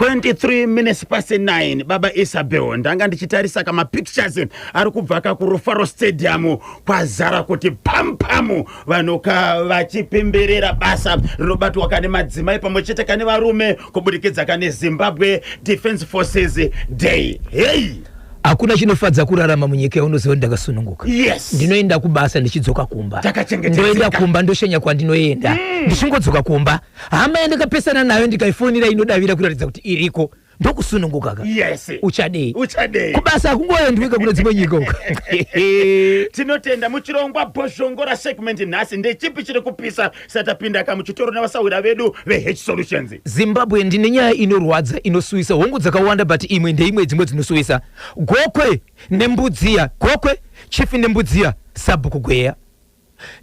23 minutes past 9 baba Isabel ndanga ndichitarisa kama pictures ari kubva ku Rufaro Stadium kwazara kuti pampamu vanoka vachipemberera basa rinobatwa kane madzimai pamwechete kane varume kubudikidza kane Zimbabwe Defense Forces Day. Hey, hakuna chinofadza kurarama munyika yaunoziva ndakasununguka. Yes, ndinoenda kubasa ndichidzoka kumba. Ndoenda kumba ndoshenya kwandinoenda. Ndichingodzoka kumba hama yandakapesana nayo ndikaifonera inodavira kuratidza kuti iriko ndokusununguka. Yes, uchadei kubasa akungoendwika kune dzimwe nyika uko. Tinotenda muchirongwa Bhoshongora segment nhasi ndechipi chiri kupisa satapinda kamuchitoro navasawira vedu veH Solutions. Zimbabwe ndine nyaya inorwadza inosuwisa hongu dzakawanda but imwe ndeimwe dzimwe dzinosuwisa. Gokwe nembudziya, gokwe chifi nembudziya Sabhuku Gweya.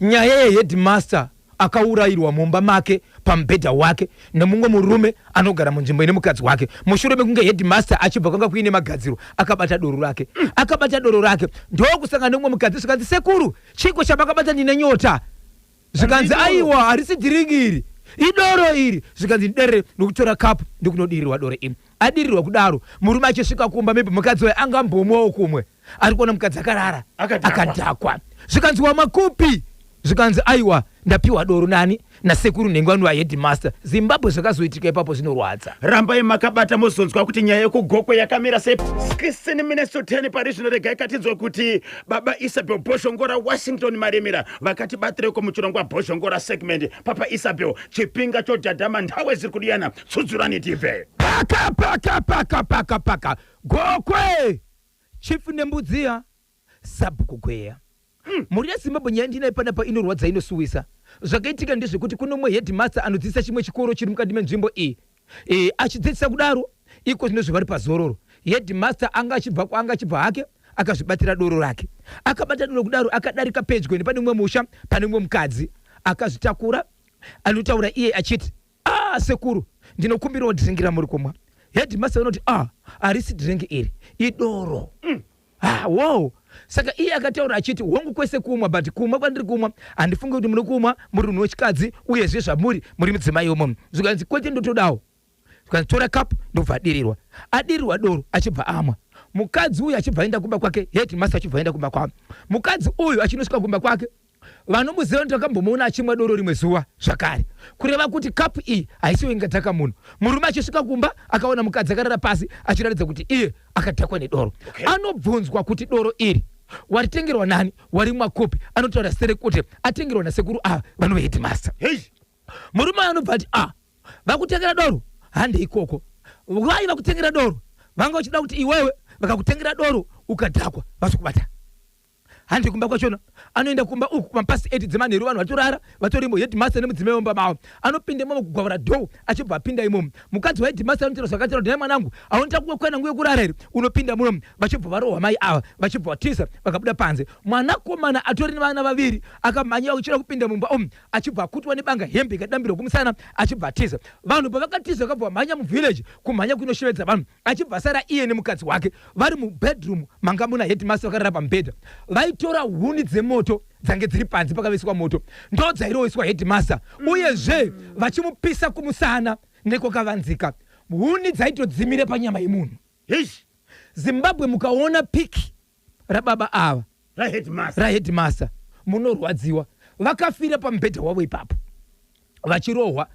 Nyaya yeheadmaster akaurayirwa mumba make pambedha wake nemumwe murume anogara munzvimbo ine mukadzi wake. Mushure mekunge headmaster achibva kwanga kuine magadziro akabata doro rake ndokusangana nemumwe mukadzi zvikanzi sekuru chiko chamakabata ndine nyota. Zvikanzi aiwa harisi dhiringi iri idoro iri. Zvikanzi ndere nokutora kapu ndikunodirirwa doro iri. Adirirwa kudaro murume achisvika kumba maybe mukadzi waye angambomwawo kumwe ari kuona mukadzi akarara akadhakwa. Zvikanzi wamakupi. Zvikanzi aiwa ndapiwa doro nani nasekuru nengwani waheadmaster. Zimbabwe zvakazoitika ipapo zvinorwadza. Rambai makabata muzonzwa kuti nyaya yekugokwe yakamira sei. 16 minutes to 10 pari zvinorega ikatidzwa kuti baba Isabel Bhoshongora Washington Maremera vakati batireko muchirongwa Bhoshongora segment. Papa Isabel chipinga chodhadhama nthawe ziri kudiyana tsudzurani tibve. Paka gokwe chifu nembudziya Sabhuku Gweya. Muri yeZimbabwe nyaya ndinayo panapa inorwadza inosuwisa. Zvakaitika ndezvekuti kuno mumwe headmaster anodzidzisa chimwe chikoro chiri mukati menzvimbo iyi. Achidzidzisa kudaro iko zvinozvo vari pazororo. Headmaster anga achibva hake akazvibatira doro rake. Akabata doro kudaro akadarika pedyo nepane mumwe musha pane mumwe mukadzi akazvitakura anotaura iye achiti sekuru ndinokumbirawo dhiringira muri kumwa. Headmaster anoti harisi dhiringi iri idoro. Wow. Saka iye akataura achiti hongu kwese kumwa but kumwa kwandiri kumwa handifunge kuti muri kumwa muri munhu wechikadzi uyezve zvamuri muri mudzimai yomo. Zvikanzi kwete ndotodawo. Zvikanzi tora kapu ndobva adirirwa. Adirirwa doro achibva amwa. Mukadzi uyu achibva aenda kumba kwake headmaster achibva aenda kumba kwake. Mukadzi uyu achinosvika kumba kwake vanomuziva kuti vakambomuona achimwa doro rimwe zuva zvakare kureva kuti kapu iyi haisiwo ingadhaka munhu. Murume achisvika kumba akaona mukadzi akarara pasi achiratidza kuti iye akadhakwa nedoro. Anobvunzwa kuti doro iri waritengerwa nani, wari mwakopi. Anotaura sere kuti atengerwa nasekuru vano veheadmaster. Murume anobva ati vakutengera doro hande ikoko vai vakutengera doro vanga vachida kuti iwewe vakakutengera doro ukadhakwa vazokubata. Handi kumba kwachona anoenda kumba uku mapasi 8 dzemanheru vanhu vatorara vatorimo headmaster nemudzimai womba mavo anopinda imomo kugwavura dhoo achibva apinda imomo. Mukadzi waheadmaster anotaura zvakataura kuti mwanangu aunota kukwena nguye kurara here unopinda munomu. Vachibva varohwa mai ava vachibva vatiza vakabuda panze. Mwanakomana atori nevana vaviri akamhanya kuchira kupinda mumba achibva akutwa nebanga hembe ikadambirwa kumusana achibva atiza. Vanhu pavakatiza vakabva vamhanya muvillage kumhanya kunoshevedza vanhu achibva sara iye nemukadzi wake vari mubedroom manga muna headmaster vakarara pamubhedha. Vaitora huni dzemoto dzange dziri panze pakaviswa moto ndo dzairowiswa headmaster uyezve vachimupisa kumusana nekwakavanzika. Huni dzaitodzimire panyama yemunhu. Zimbabwe mukaona piki rababa ava raheadmaster munorwadziwa. Vakafira pamubhedha wavo ipapo vachirohwa.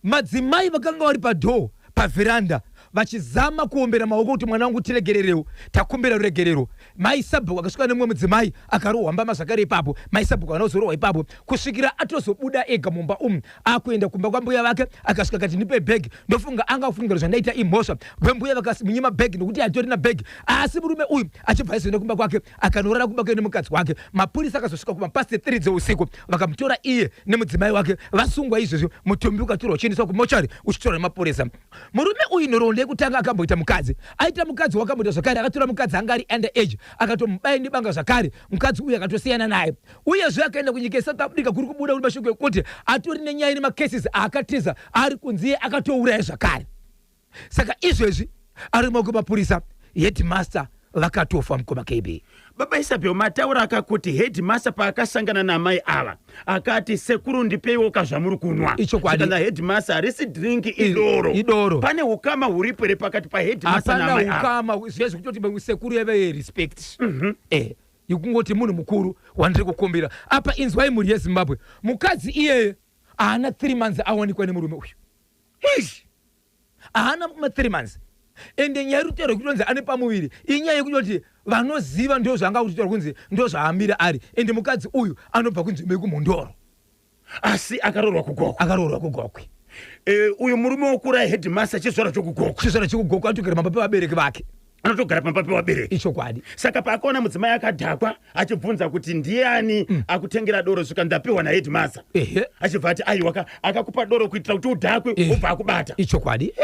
Madzimai vakanga vari padhoo pavheranda vachizama kuombera maoko kuti mwana wangu tiregererewo takumbira ruregerero. Mai Sabhuku akasvika nemumwe mudzimai akarohwa mbama zvakare ipapo. Mai Sabhuku anozorohwa ipapo kusvikira atozobuda ega mumba akuenda kumba kwambuya vake akasvika kati ndipe bhegi. Ndofunga anga kufungira zvandaita imhosva vembuya vakasimunyima bhegi nokuti hatorina bhegi. Asi murume uyu achibva aizoenda kumba kwake akanorara kumba kwake nemukadzi wake. Mapurisa akazosvika kumapasi 3 dzeusiku vakamutora iye nemudzimai wake vasungwa izvozvo. Mutumbi ukatorwa uchiendeswa kumochari uchitorwa nemapurisa. Murume uyu nhoroondo yekutanga akamboita mukadzi aita mukadzi wakamboita zvakare akatora mukadzi anga ari under age akatomubaya nebanga zvakare. Mukadzi uyu akatosiyana naye uyezve akaenda kunyika yeSouth Africa kuri kubuda kuri mashoko ekuti atori nenyaya nemacases aakatiza ari kunziye akatouraya zvakare. Saka izvezvi ari mumaoko emapurisa headmaster vakatofa mukoma KB. Baba Isabel mataura akakuti headmaster paakasangana namai ava akati sekuru ndipeiwo kazvamuri kunwa. Icho kwadi. Kana headmaster harisi drink idoro. Pane ukama huripo ere pakati pa headmaster namai ava. Hapana ukama zvese kutoti sekuru yave respect. Yekungoti munhu mukuru wandiri kukumbira. Apa inzwai mhuri yeZimbabwe. Mukadzi iyeye haana 3 months awanikwa nemurume uyu. Haana 3 months. Ende nyaya rutero kutonzi ane pamuviri inyaya yekuti vanoziva ndio zvanga kutitaura kunzi ndio zvaamira ari ende mukadzi uyu anobva kunzvimbo yekumhondoro asi akaroorwa kugokwe. Uyu murume wokura headmaster chizvara chokugokwe atogara pamba pevabereki vake. Anotogara pamba pevabereki. Icho kwadi. Saka paakaona mudzimai akadhakwa achibvunza kuti ndiani akutengera doro zvika ndapiwa naheadmaster. Achibva ati aiwa akakupa doro kuitira kuti udhakwe ubva akubata. Icho kwadi.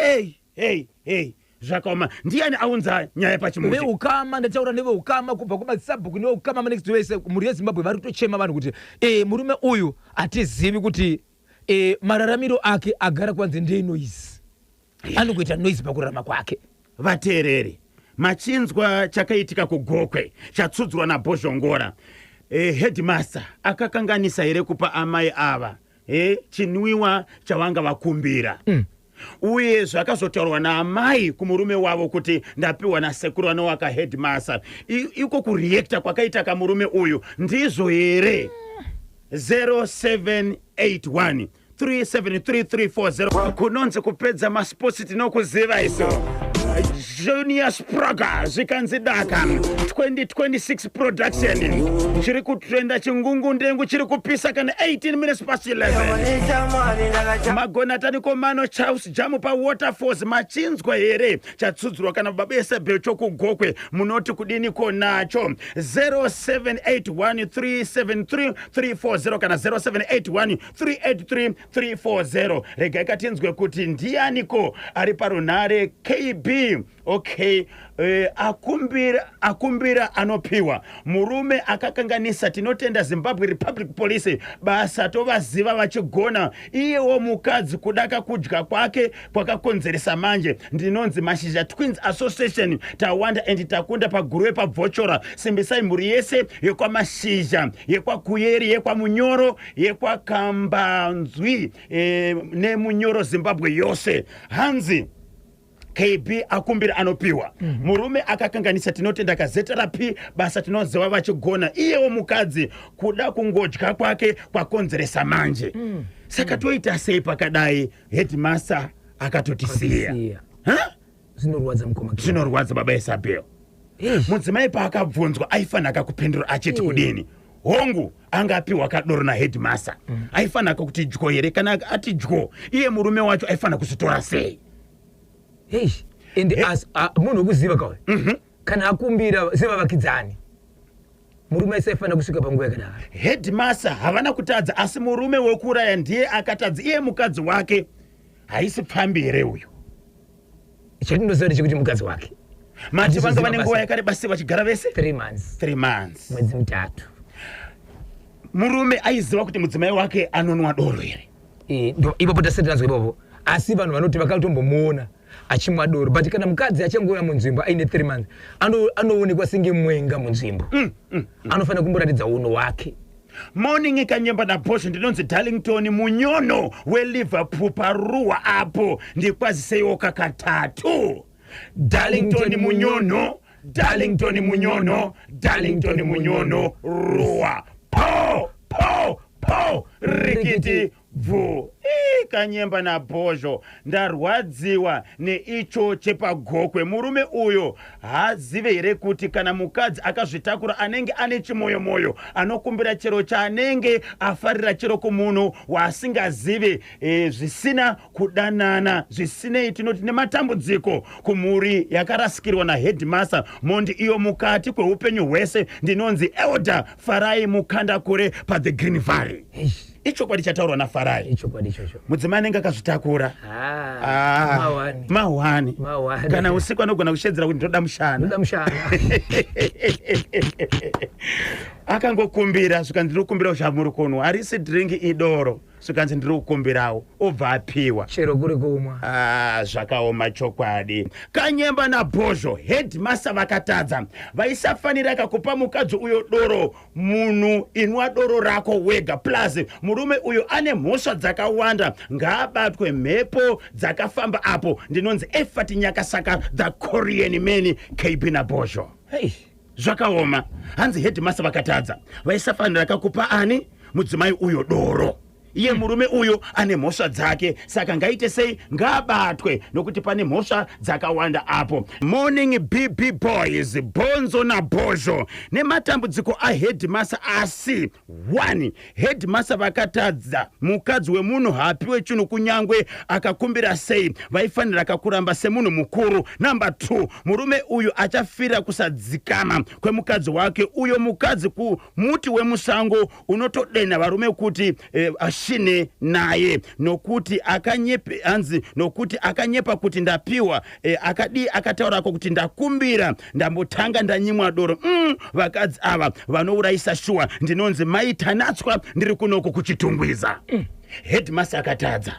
Hey. Zvakaoma ndiani aunza nyaya pachimuti. Veukama ndataura neveukama kubva kumasabhuku neveukama manext wese mhuri yeZimbabwe vari kutochema vanhu kuti murume uyu hatizivi kuti mararamiro ake agara kwanzi ndenoise. Anokuita noise pakurarama kwake. Vateereri, machinzwa chakaitika kugokwe chatsudzwa naBhozhongora. Headmaster akakanganisa here kupa amai ava chinwiwa chavanga vakumbira. Uye zvakazotaurwa naamai kumurume wavo kuti ndapiwa nasekuru anowaka headmaster. Iko kureacta kwakaita kamurume uyu ndizvo here? 0781 373340 kunonzi kupedza masports tinokuziva iso. Junior Spraga zvikanzi daka 2026 production chiri kutrenda chingungu ndengu chiri kupisa kana 18 minutes past 11. Magonatani komano Charles Jamu pa Waterfalls machinzwa here chatsudzurwa kana Baba Isabel chokugokwe munoti kudini konacho 0781373340 kana 0781383340. Rega ikatinzwe kuti ndianiko ari parunare KB. Okay, akumbira anopiwa murume akakanganisa tinotenda Zimbabwe Republic Police basa tovaziva vachigona iyewo mukadzi kudaka kudya kwake kwakakonzeresa manje ndinonzi Mashizha Twins Association tawanda and takunda paguruwe pabvochora simbisai mhuri yese yekwa Mashizha yekwa Kuyeri yekwa Munyoro yekwa Kambanzwi nemunyoro Zimbabwe yose hanzi KB akumbira anopiwa. Murume akakanganisa tinotenda gazeta rapi basa tinoziva vachigona iyewo mukadzi kuda kungodya kwake kwakonzeresa manje. Saka toita sei pakadai headmaster akatotisiya. Zvinorwadza Baba Isabel. Mudzimai paakabvunzwa aifanaka kupindura achiti kudini. Hongu angapiwa kadoro na headmaster. Aifanaka kuti dyo here kana ati dyo iye murume wacho aifana kusitora sei. Ende as munhu kuziva kawe kana akumbira ziva vakidzani murume aisafana kusvika panguva yakadaro. Headmaster havana kutadza asi murume wekuraya ndiye akatadza iye mukadzi wake haisi pfambi here uyu. Chatinoziva ndechekuti mukadzi wake mati vanga vane nguva yakareba sei vachigara vese 3 months mwedzi mutatu. Murume aiziva kuti mudzimai wake anonwa doro here. Ipapo tasetanzwa ipapo asi vanhu vanoti vakatombomuona achimwa doro but kana mukadzi achangouya munzvimbo aine 3 months anoonekwa senge mwenga munzvimbo. Anofanira kumboratidza uno wake. Morning ikanyemba naBhozho ndinonzi Darlington Munyono weLiverpool paruwa apo ndikwaziseiwo kakatatu. Darlington Munyono ruwa po rikiti vu. Kanyemba naBhozho ndarwadziwa neicho chepagokwe. Murume uyo hazive here kuti kana mukadzi akazvitakura anenge ane chimoyo anokumbira chero chaanenge afarira chero kumunhu waasingazive zvisina kudanana zvisinei tinoti nematambudziko kumhuri yakarasikirwa naheadmaster mondi iyo mukati kweupenyu hwese ndinonzi Elder Farai Mukandakure paThe Green Valley. Ichokwadi chataurwa naFarai. Ichokwadi ichocho. Mudzimai anenge akazvitakura. Mahwani. Kana usiku anogona kushedzera kuti ndoda mushana. akangokumbira saka ndiri kukumbira uchamuri kunwa harisi dringi idoro saka ndiri kukumbirawo obva apiwa chero kuri kumwa zvakaoma chokwadi. Kanyemba naBhozho headmaster vakatadza vaisafanira kakupa mukadzi uyo doro munhu inwa doro rako wega plus murume uyo ane mhosva dzakawanda ngaabatwe mhepo dzakafamba apo ndinonzi efati nyakasaka the Korean man KB naBhozho. hey. Zvakaoma hanzi headmaster vakatadza vaisafanira kakupa ani mudzimai uyo doro iye murume uyo ane mhosva dzake saka ngaite sei ngaabatwe nokuti pane mhosva dzakawanda apo. Morning BB boys Bonzo naBhozho nematambudziko aheadmaster asi 1 headmaster vakatadza mukadzi wemunhu haapiwe chinhu kunyangwe akakumbira sei vaifanira kakuramba semunhu mukuru. Number 2 murume uyu achafira kusadzikama kwemukadzi wake uyo mukadzi kumuti wemusango unotodena varume kuti ashine naye nokuti akanyepa kuti ndapiwa akataura kuti ndakumbira ndambotanga ndanyimwa doro. Vakadzi ava vanourayisa shuwa ndinonzi maitanatswa ndiri kunoko kuchitungwiza. Headmaster akatadza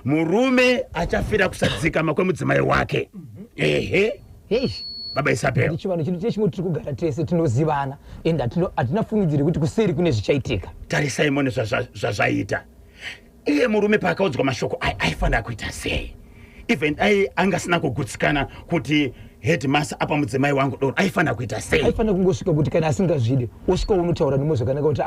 murume achafira kusadzikama kwemudzimai wake. Ehe baba Isabel chivanhu chino chechimwe tiri kugara tese tinozivana ende hatinafungidziri kuti kuseri kune zvichaitika. tarisai mone zvazvaita iye murume paakaudzwa mashoko aifanira kuita sei even angasina kugutsikana kuti headmaster apa mudzimai wangu doro aifanira kuita sei. Aifanira kungosvika kuti kana asingazvide osvika unotaura nemwe zvakanaka kuti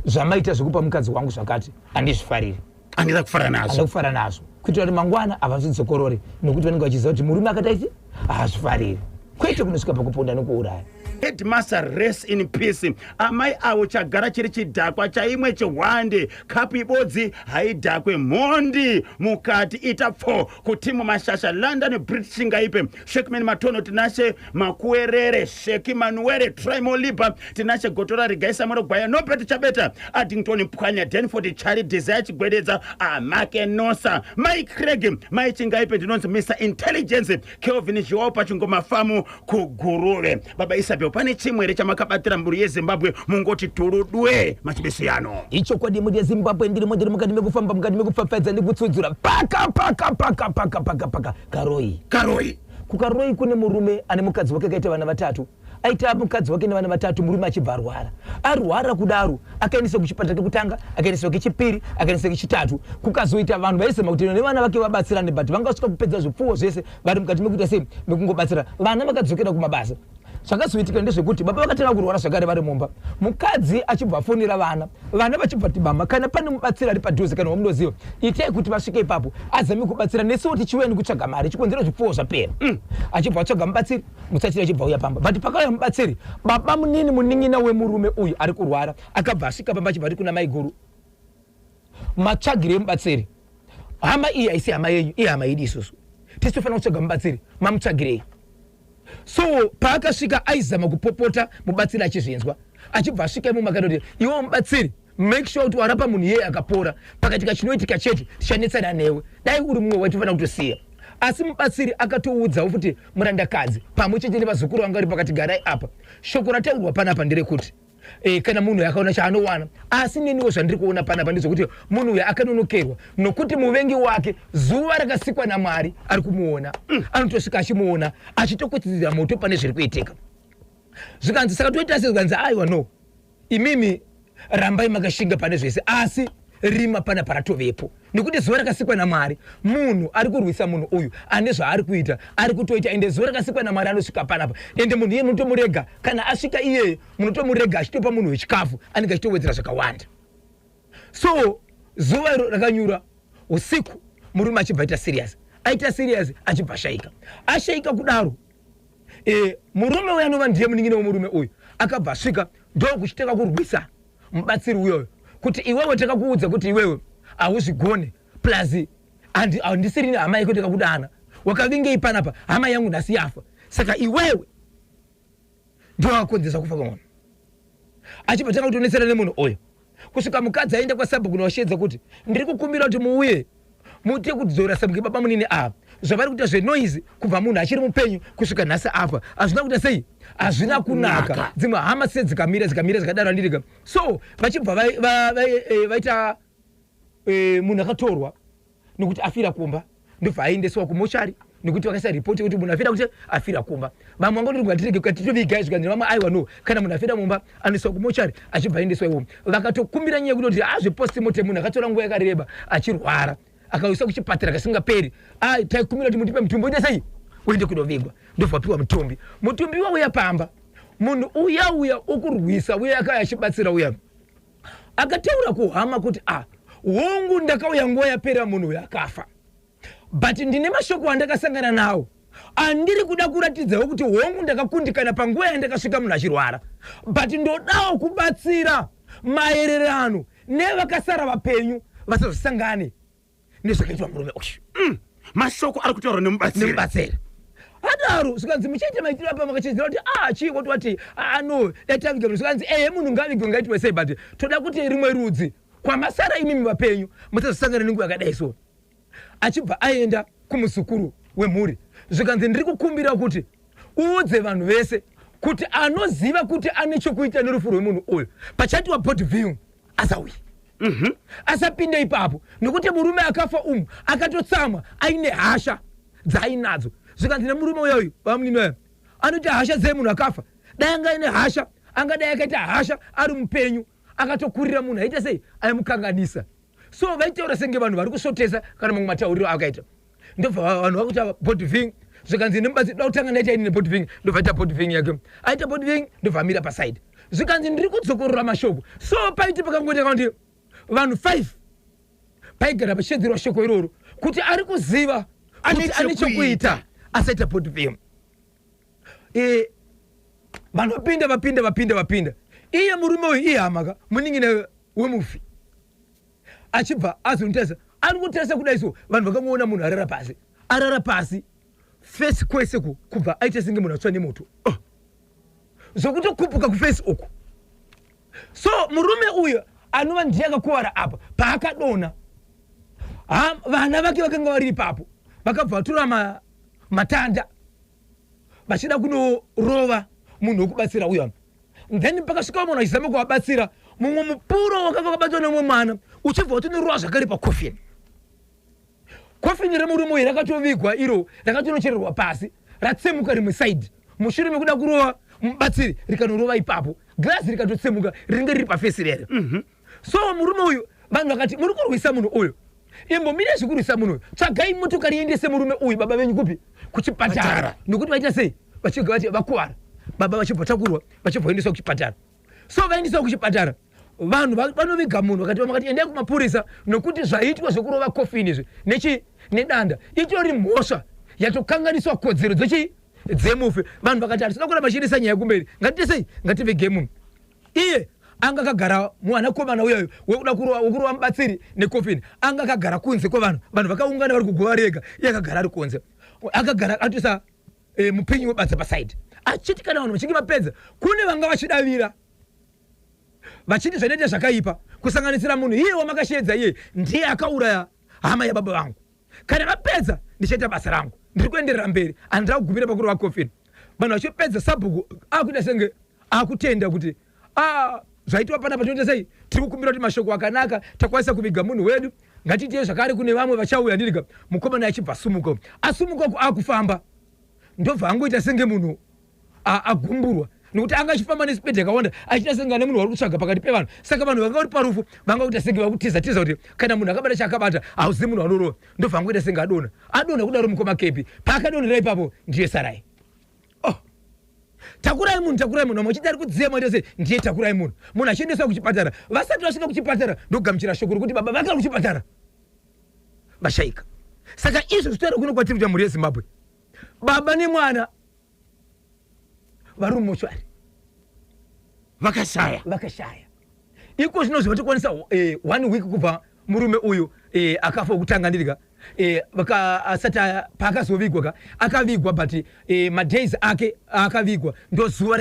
zvamaita zvekupa mukadzi wangu zvakati handizvifariri andida kufara nazvo kuitira kuti mangwana havazvidzokorore nokuti vanenge vachiziva kuti murume akataiti haazvifariri kwete kunosvika pakuponda nokuuraya. Headmaster rest in peace. Amai avo chagara chiri chidhakwa chaimwe chihwande kapu ibodzi haidhakwe mhondi mukati itapfo kuti mumashasha London British ngaipe Shekman Matono tinashe makuerere Sheki Manuere Trimo Liba tinashe Gotora Rigaisa Morogwaya Nobet Chabeta Addington Mpwanya Denford Chari Desire Chigwedeza Amake Nosa Mike Craig Mai Chingaipe ndinonzi Mr Intelligence Kelvin Jiwapa Chungoma Famu Kuguruwe. Baba Isabel pane chimwere chamakabatira mburi yeZimbabwe mungoti turudwe machibesiyano icho kwadi muri yeZimbabwe ndiri mudiri mukati mekufamba mukati mekupfapfadza ndikutsudzura paka Karoi kukaroi kune murume ane mukadzi wake akaita vana vatatu aita mukadzi wake nevana vatatu murume achibva arwara kudaro akaendeswa kuchipatara chekutanga akaendeswa kechipiri akaendeswa kechitatu kukazoita vanhu vaisema kuti nevana vake vabatsirane but vangasvika kupedza zvipfuwo zvese vari mukati mekuita sei mekungobatsira vana vakadzokera kumabasa. Zvakazoitika ndezvekuti baba vakatanga kurwara zvakare vari mumba mukadzi achibva afonera vana vachibva tibamba kana pane mubatsira ari padhuze kana wamunoziva itai kuti vasvike ipapo azame kubatsira nesuwo tichiweni kutsvaga mari chikonzera zvipfuwo zvapera. Achibva atsvaga mubatsiri mutsatiri achibva uya pamba but pakauya mubatsiri baba munini muning'ina wemurume uyu ari kurwara akabva asvika pamba achibva ati kuna mai guru matsvagire mubatsiri hama iyi haisi hama yenyu iyi hama yedu isusu tisitofanira kutsvaga mubatsiri mamutsvagirei. So paakasvika aizama kupopota mubatsiri achizvinzwa achibva asvika imo makadoti iwo mubatsiri make sure kuti warapa munhu yeye akapora pakatika chinoitika chete tichanetsana newe dai uri mumwe waitofanira kutosiya. Asi mubatsiri akatoudzawo kuti murandakadzi pamwe chete nevazukuru vanga vari pakati garai apa shoko rataurwa panapa nderekuti kana munhu akaona chaanowana asi neniwo zvandiri kuona panapa ndezvekuti munhu uyu akanonokerwa nokuti muvengi wake zuva rakasikwa naMwari ari kumuona anotosvika achimuona achitokutsidzira moto pane zviri kuitika zvikanzi saka toita sezvikanzi aiwa no imimi rambai makashinga pane zvese asi rima pana paratovepo nekuti zuva rakasikwa naMwari munhu ari kurwisa munhu uyu ane zvaari kuita ari kutoita ende zuva rakasikwa naMwari anosvika panapa ende munhu iye munotomurega kana asvika iyeye munotomurega achitopa munhu wechikafu anenge achitowedzera zvakawanda. So zuva iro rakanyura usiku murume achibva aita serious achibva ashaika kudaro murume uyu anova ndiye muning'ina wemurume uyu akabva asvika ndokuchitanga kurwisa mubatsiri uyoyo kuti iwewe takakuudza kuti iwewe hauzvigone plus handisiri nehama yako takakudana wakavingei panapa hama yangu nhasi yafa saka iwewe ndio wakakonzesa kufa kwamunhu achibva tanga kutonetsera nemunhu uyo kusvika mukadzi aenda kwaSabhuku kunoshedza kuti ndiri kukumbira kuti muuye mutie kudzora Sabhuku baba munini apa zvavari kuita zvenoise kubva munhu achiri mupenyu kusvika nhasi apa hazvina kuita sei, hazvina kunaka. Dzimwe hama se dzikamira zikadaro handirika. So vachibva vaita munhu akatorwa nekuti afira kumba ndobva aendeswa kumochari nekuti vakaisa ripoti kuti munhu afira kuti afira kumba. Vamwe vangoti ngatirege katitovigai zvikanzi vamwe aiwa no kana munhu afira mumba anoiswa kumochari achibva aendeswa iwomo. Vakatokumbira nyaya yekuti zvepost-mortem munhu akatora nguva yakareba achirwara akaiswa kuchipatara kasingaperi. Taikumbira kuti mutipe mutumbi uite sei uende kundovigwa. Ndobva wapiwa mutumbi. Mutumbi wauya pamba munhu uya ukurwisa uya akauya achibatsira uya akataura kuhama kuti hongu ndakauya nguva yapera munhu uyu akafa, but ndine mashoko andakasangana nawo andiri kuda kuratidzawo kuti hongu ndakakundikana panguva yandakasvika munhu achirwara, but ndodawo kubatsira maererano nevakasara vapenyu vasazosangane nezvakaitwa murume uyu. Mashoko ari kutaura nemubatsiri adaro zvikanzi muchaita maitiro apa makachedzera kuti chii woti wati no dataviga zvikanzi munhu ngavigwe ngaitwe sei, but toda kuti rimwe rudzi kwamasara imimi vapenyu musazosangana nenguva yakadai so. Achibva aenda kumusukuru wemhuri zvikanzi ndiri kukumbira kuti uudze vanhu vese kuti anoziva kuti ane chokuita nerufu rwemunhu uyu pachatiwa board viewing asauye. Asapinde ipapo nekuti murume akafa akatotsamwa aine hasha dzaainadzo. Zvikanzi nemurume uyoyu vamuninoya anoti hasha dzemunhu akafa dai anga aine hasha angadai akaita hasha ari mupenyu akatokurira munhu aita sei aimukanganisa. So vaitaura senge vanhu vari kusotesa kana mamwe matauriro akaita. Ndobva vanhu vakuita board viewing zvikanzi nemubatsi da kutanga naita ini board viewing ndobva aita board viewing yake aita board viewing ndobva amira paside. Zvikanzi ndiri kudzokorora mashoko. So paiti pakangoita kuti vanhu 5 paigara pachedzerwa shoko iroro kuti ari kuziva kuti ane chokuita asaita board viewing. Vanhu vapinda iye murume uyu ihamaka muningine wemufi achibva azonitesa ari kutesa kudai so vanhu vakamuona munhu arara pasi face kwese kubva aita senge munhu atsva nemoto zvokutokupuka kufesi uku. So murume uyu anova ndiye akakuwara apa paakadona vana vake vakanga vari ipapo vakabva vatora matanda vachida kunorova munhu wekubatsira uyu. Then pakasvika munhu achizama kuvabatsira mumwe mupuro wakanga wakabatwa nemumwe mwana uchibva utonorova zvakare pakofini. Kofini remurume uyu rakatovigwa iro rakatonochererwa pasi ratsemuka rimwe side mushure mekuda kurova mubatsiri rikanorova ipapo glasi rikatotsemuka ringe riri pafesi rere. So murume uyu vanhu vakati muri kurwisa munhu uyu imbomire zvekurwisa munhu uyu tsvagai motokari iendese murume uyu baba venyu kupi kuchipatara nokuti vaita sei vachiga vati vakuwara baba vachibva takurwa vachibva endeswa kuchipatara. So vaendeswa kuchipatara vanhu vanoviga munhu vakati endai kumapurisa nokuti zvaitwa zvekurova kofini izvi nedanda itori mhosva yatokanganiswa kodzero dzemufi. Vanhu vakati hatisina kuramba chiendesa nyaya kumberi ngatiite sei ngativige munhu iye anga akagara mwanakomana uyayo wekuda kurova mubatsiri nekofini anga akagara kunze kwevanhu vakaungana vari kuguva rega iye akagara ari kunze akagara atoisa mupenyu webatsa pasaidi achiti kana vanhu vachinge vapedza kune vanga vachidavira vachiti zvanoita zvakaipa kusanganisira munhu iye wamakashedza iye ndiye akauraya hama yababa vangu kana vapedza ndichaita basa rangu ndiri kuenderera mberi handira kugumira pakurova kofini. Vanhu vachipedza sabhuku akuita senge akutenda kuti zvaitwa panapa tinoita sei tiri kukumbira kuti mashoko akanaka takwanisa kuviga munhu wedu ngatiitiye zvakare kune vamwe vachauya ndiriga. Mukomana achibva asumuka akufamba ndobva angoita senge munhu agumburwa nokuti anga achifamba nesipedhi yakawanda achiita senge ane munhu wari kutsvaga pakati pevanhu. Saka vanhu vanga vari parufu vanga kuita senge vakutiza kuti kana munhu akabata chaakabata hauzivi munhu anorova ndobva angoita senge adona kudaro mukoma kepi paakadonera ipapo ndiye sarai. Takurai munhu muchida ari kudziya maita sei ndiye takurai munhu achiendeswa kuchipatara vasati vasvika kuchipatara ndokugamuchira shoko rokuti baba vakari kuchipatara vashaika. Saka izvo zvitoera kuno kwatiri kuita mhuri yeZimbabwe baba nemwana vari mumochwari vakashaya iko zvino zvinotokwanisa 1 week kubva murume uyu akafa wekutanga ndirika asati paakazovigwa akavigwa but madays ake akavigwa ndo zuva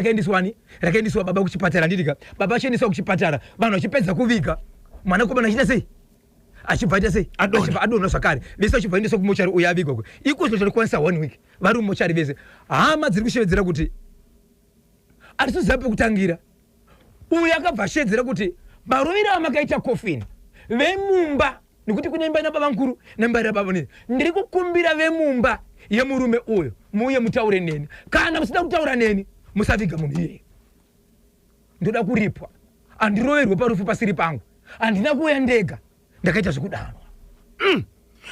rakaendeswa baba kuchipatara ndirika baba achiendeswa kuchipatara vanhu vachipedza kuviga mwanakomana achiita sei achibvaita sei adonha zvakare vese achibvaendeswa kumochari uyo avigwa kwe iko zvinokwanisa 1 week vari mumochari vese hama dziri kushevedzera kuti atisiziva pekutangira uyu akabva ashedzera kuti marovero amakaita coffin vemumba nekuti kune imba inababa mukuru nemba irababa nini ndiri kukumbira vemumba yemurume uyo muuye mutaure neni kana musida kutaura neni musaviga munhu iyeye ndoda kuripwa andiroverwe parufu pasiri pangu handina kuuya ndega ndakaita zvekudanwa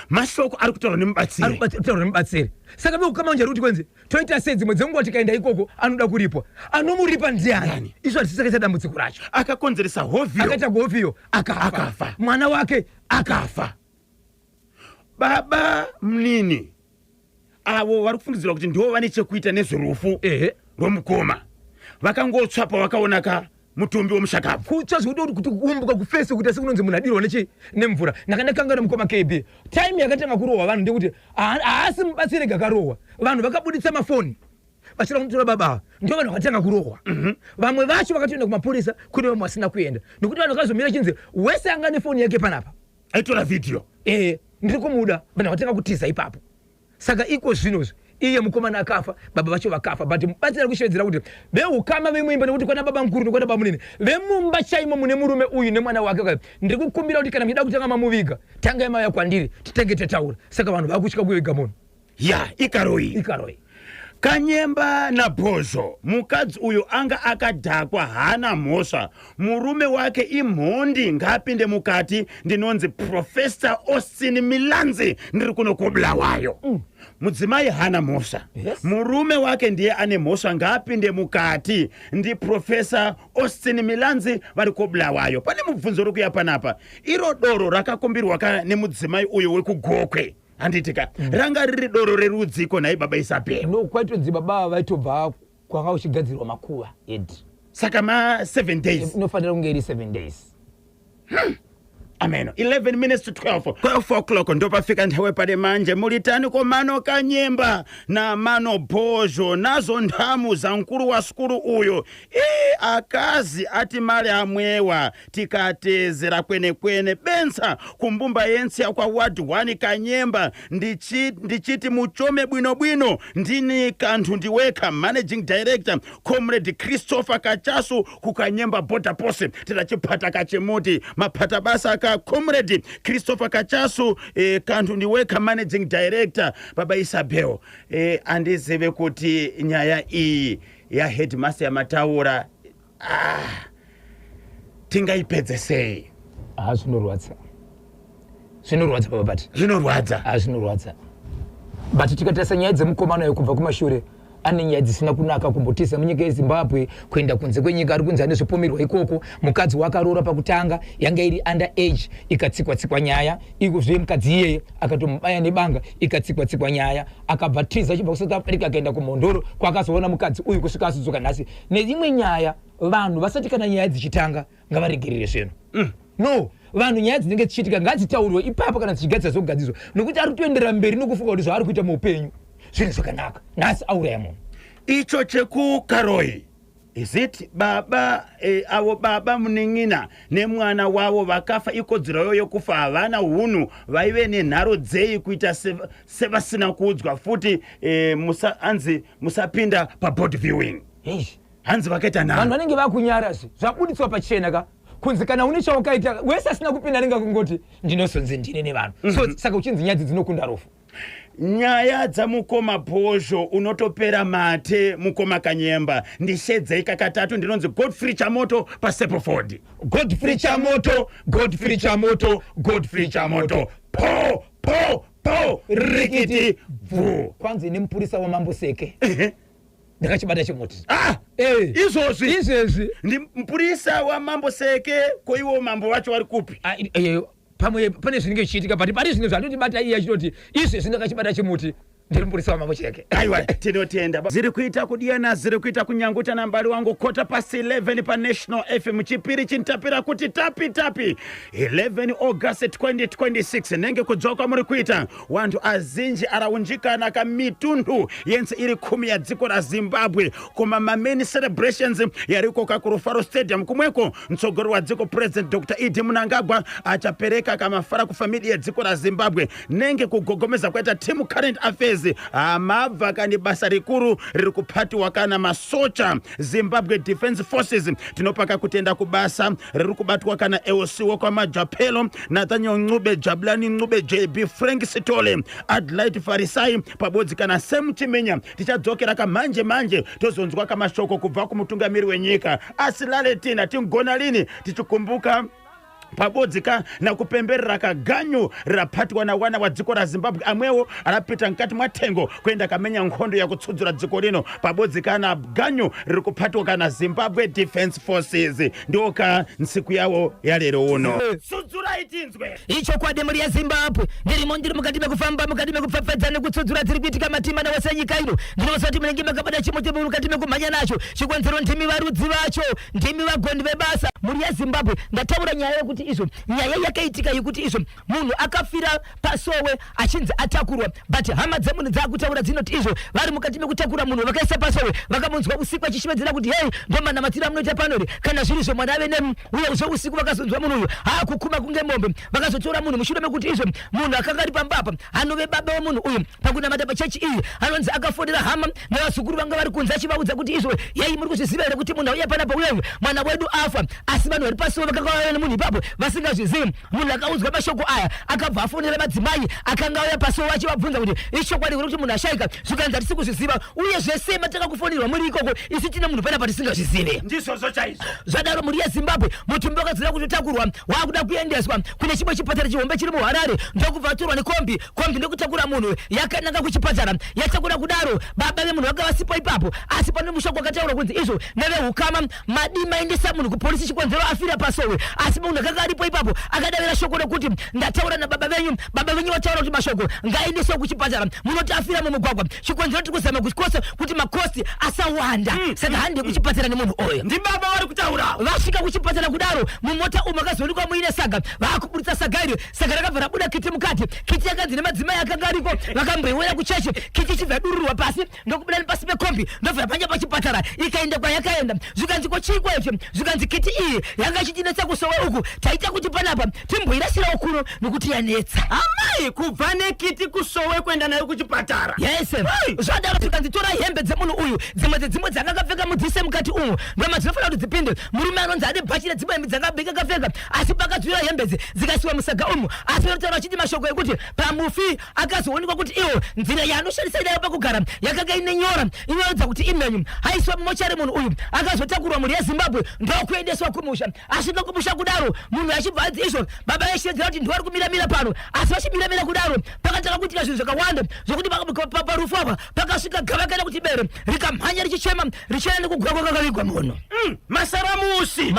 mashoko ari kutaura nemubatsiri saka vekukama kuti kwenzi toita sei dzimwe dzenguva tikaenda ikoko anoda kuripwa anomuripa ndiani izvo hatisisakaita dambudziko racho akakonzeresa hovhiyo akaita hovhiyo akafa mwana wake akafa baba munini avo vari kufungidzirwa kuti ndivo vane chekuita nezverufu romukoma vakangotsvapa vakaonaka mutumbi womushakabvu kuchazvoda kuti kuumbuka kufesi kuti asikunonzi munhu adirwa nemvura ndakandakangana mukoma KB time yakatanga kurohwa vanhu ndekuti haasi mubatsire gakarohwa vanhu vakabuditsa mafoni vachida kutora baba ndio vanhu vakatanga kurohwa vamwe vacho vakatoenda kumapurisa kune vamwe vasina kuenda nekuti vanhu vakazomira chinzi wese anga nefoni yake panapa aitora vhidhiyo ndiri kumuda vanhu vakatanga kutiza ipapo saka iko zvinozvi iye mukomana akafa baba vacho vakafa but mubatsira kushevedzera kuti veukama vemuimba nekuti kwana baba mukuru nekwana baba munini vemumba chaimo mune murume uyu nemwana wake ndiri kukumbira kuti kana muchida kutanga mamuviga tangai mauya kwandiri titenge tataura saka vanhu vakutya kuviga munhu ikaroyi Kanyemba na Bhozo, mukadzi uyu anga akadhakwa hana mhosva. Murume wake imhondi ngapinde mukati ndinonzi Professor Austin Milanzi ndiri kuno Bulawayo. Mudzimai hana mhosva. Murume wake ndiye ane mhosva ngapinde mukati ndi Professor Austin Milanzi vari Bulawayo. Pane mubvunzo uri kuya panapa. Iro doro rakakumbirwa nemudzimai uyu wekugokwe. Anditika ranga riri doro rerudziko naye baba Isabel no kwaitodzi baba vaitobva kwanga uchigadzirwa makuva edi saka ma 7 days inofanira kunge iri 7 days Amen. 11 minutes to 12 o'clock ndo pafika nthawe pale manje mulitani komano Kanyemba na mano Bhozo nazo nthamu za mkulu wa skulu uyo akazi ati mali amwewa tikatezera kwene bensa kumbumba yensi kwa ward 1 Kanyemba ndichiti muchome bwino ndini kanthu ndiweka managing director comrade Christopher Kachasu kukanyemba border post tidachipata kachemuti mapata basa comrade Christopher Kachasu kanthu ndiweka managing director baba Isabel andizive kuti nyaya iyi ya headmaster ya Mataura tingaipedze sei zvinorwadza baba bati zvinorwadza but tikatasa nyaya dzemukomana yekubva kumashure ane nyaya dzisina kunaka kumbotiza munyika yeZimbabwe kuenda kunze kwenyika ari kunze nezvipomerwa ikoko mukadzi wakarora pakutanga yanga iri under age ikatsikwa nyaya ikuzve mukadzi iyeye akatomubaya nebanga ikatsikwa nyaya akabva tiza chibva kuSouth Africa akaenda kumhondoro kwakazoona mukadzi uyu kusvika asudzuka nhasi neimwe nyaya vanhu vasati kana nyaya dzichitanga ngavaregerere zvino no vanhu nyaya dzinenge dzichiitika ngadzitaurwe ipapo kana dzichigadzira zokugadzizwa nokuti ari kutoendera mberi nokufunga kuti zvaari kuita muupenyu zvinhu zvakanaka nhasi auraya munhu icho chekukaroi is it baba avo baba muning'ina nemwana wavo vakafa ikodzero yokufa havana hunhu vaive nenharo dzei kuita sevasina kuudzwa futi hanzi musapinda paboard viewing hanzi vakaita nharo vanhu vanenge vakunyarasi zvabuditswa pachena ka kunzi kana une chawakaita wese asina kupinda ringa kungoti ndinosonzi ndine nevanhu so saka uchinzi nyadzi dzinokunda rofu nyaya dzamukoma Bhozo unotopera mate mukoma Kanyemba ndishedzei kakatatu ndinonzi Godfrey Chamoto paSepoford Godfrey Chamoto po rikiti vu kwanzi nemupurisa wamambo Seke ndakachibata chimoti izvozvi ndi mpurisa wamambo Seke koiwo mambo wacho vari kupi pamwe pane zvinenge zvichiitika but pari zvimwe zvandotibata iye achitoti izvezvi ndakachibata chimuti ndiri mpulisa wa mamucheke. Aiwa tinotenda ziri kuita kudiyana ziri kuita kunyanguta na mbali wangu 11:15 pa National FM chipiri chintapira kuti tapi 11 August 2026 nenge kudzoka muri kuita wantu azinji araunjikana ka mitundu yense iri 10 ya dziko la Zimbabwe koma main celebrations yariko ka Rufaro Stadium kumweko mtsogoro wa dziko President Dr. Idi Mnangagwa achapereka kama fara ku familia ya dziko la Zimbabwe nenge kugogomeza kwaita team current affairs amabva kani basa rikuru riri kupatiwa kana masocha Zimbabwe Defense Forces tinopaka kutenda kubasa riri kubatwa kana EOC kwa Majapelo Nathaniel Ncube Jabulani Ncube JB Frank Sitole Adelaide Farisai pabodzi kana Sam Chimenya tichadzokera manje tozonzwa kama shoko kubva kumutungamiri wenyika asilale tina tingona lini tichikumbuka pabodzika na kupemberera kaganyu rapatwa na wana wa dziko la Zimbabwe amwewo arapita nkati mwatengo kwenda kamenya nkhondo ya kutsudzura dziko lino pabodzika na ganyu riri kupatwa kana Zimbabwe Defense Forces ndoka nsiku yawo ya lero uno sudzura itinzwe icho kwade muri ya Zimbabwe ndiri mukati mekufamba mukati mekupfapfadza nekutsudzura dziri kuitika matima na wasanyika ino ndinosati munenge makabada chimoti mukati mekumhanya nacho chikonzero ndimi varudzi vacho ndimi vagondi vebasa muri ya Zimbabwe ndataura nyaya yekuti izvo nyaya yakaitika yekuti izvo munhu akafira pasowe achinzi atakurwa but hama dzemunhu dzakutaura dzinoti izvo vari mukati mekutakura munhu vakaisa pasowe vakamunzwa usiku achishimedzera kuti hei ndomanamatira munoita panori kana zviri zvo mwana ave uye usiku vakazonzwa munhu uyu haakukuma kunge mombe vakazotora munhu mushure mekuti izvo munhu akanga ari pambapa anove baba wemunhu uyu pakunamata pachechi iyi anonzi akafonera hama navazukuru vanga vari kunze achivaudza kuti izvo yei muri kuzviziva here kuti munhu auya panapa uyeyu mwana wedu afa asi vanhu vari pasowe vakanga vauya nemunhu ipapo vasingazvizivi munhu akaudzwa mashoko aya akabva afonera madzimai akanga auya pasowe achivabvunza kuti ishokwadi kuti munhu ashayika zvikanzi hatisi kuzviziva uye zvese matakakufonirwa muri ikoko isi tine munhu panapa tisingazvizive ndizvozvo chaizvo zvadaro muri yeZimbabwe mutumbi wakadzira kutotakurwa waakuda kuendeswa kune chimwe chipatara chihombe chiri muHarare ndokubva atorwa nekombi ndokutakura munhu yakananga kuchipatara yatakura kudaro baba vemunhu vakavasipo ipapo asi pane mushoko wakataura kunzi izvo nevehukama madi maendesa munhu kupolisi chikonzero afira pasowe asi munhu akanga aripo ipapo akadavira shoko rekuti ndataura nababa venyu vataura kuti mashoko ngaendeswe kuchipatara munoti afira mumugwagwa chikonzero tikuzama kukosa kuti makosti asawanda saka handi kuchipatara nemunhu oyo ndi baba vari kutaura vasvika kuchipatara kudaro mumota umu akazoonekwa muine saga vakuburitsa saga iri saga rakabva rabuda kiti mukati kiti yakanzi nemadzimai akanga ariko vakamboiwera kuchechi kiti chibva yadururwa pasi ndokubuda nepasi pekombi ndobva yapanya pachipatara ikaenda kwayakaenda zvikanzi kochiko icho zvikanzi kiti iyi yanga ichitinetsa kusowe uku taita kuti panapa timboirasirawo kuno nokuti yanetsa amai kubva nekiti kusowe kuenda nayo kuchipatara yes zvadaro zvikanzi tora hembe dzemunhu uyu dzimwe dzedzimwe dzakakapfeka mudzise mukati umu ndoma dzinofanira kuti dzipinde murume anonzi ane bhachi nedzimwe hembe dzakabheka kapfeka asi pakadzvira hembedzi dzikasiwa musaga umu asi vanotaura vachiti mashoko ekuti pamufi akazoonekwa kuti iwo nzira yaanoshandisa inayo pakugara yakanga ine nyora inorodza kuti imenyu haiswa mumochari munhu uyu akazotakurwa mhuri yeZimbabwe ndokuendeswa kumusha asvika kumusha kudaro munhu achibva adzi izvo baba veshedzera kuti ndiwari kumiramira pano asi vachimiramira kudaro pakataka kuitika zvinhu zvakawanda zvokuti parufu apa pakasvika gava kaenda kuti bere rikamhanya richichema richienda nekugwagwa kakavigwa munhu masaramusi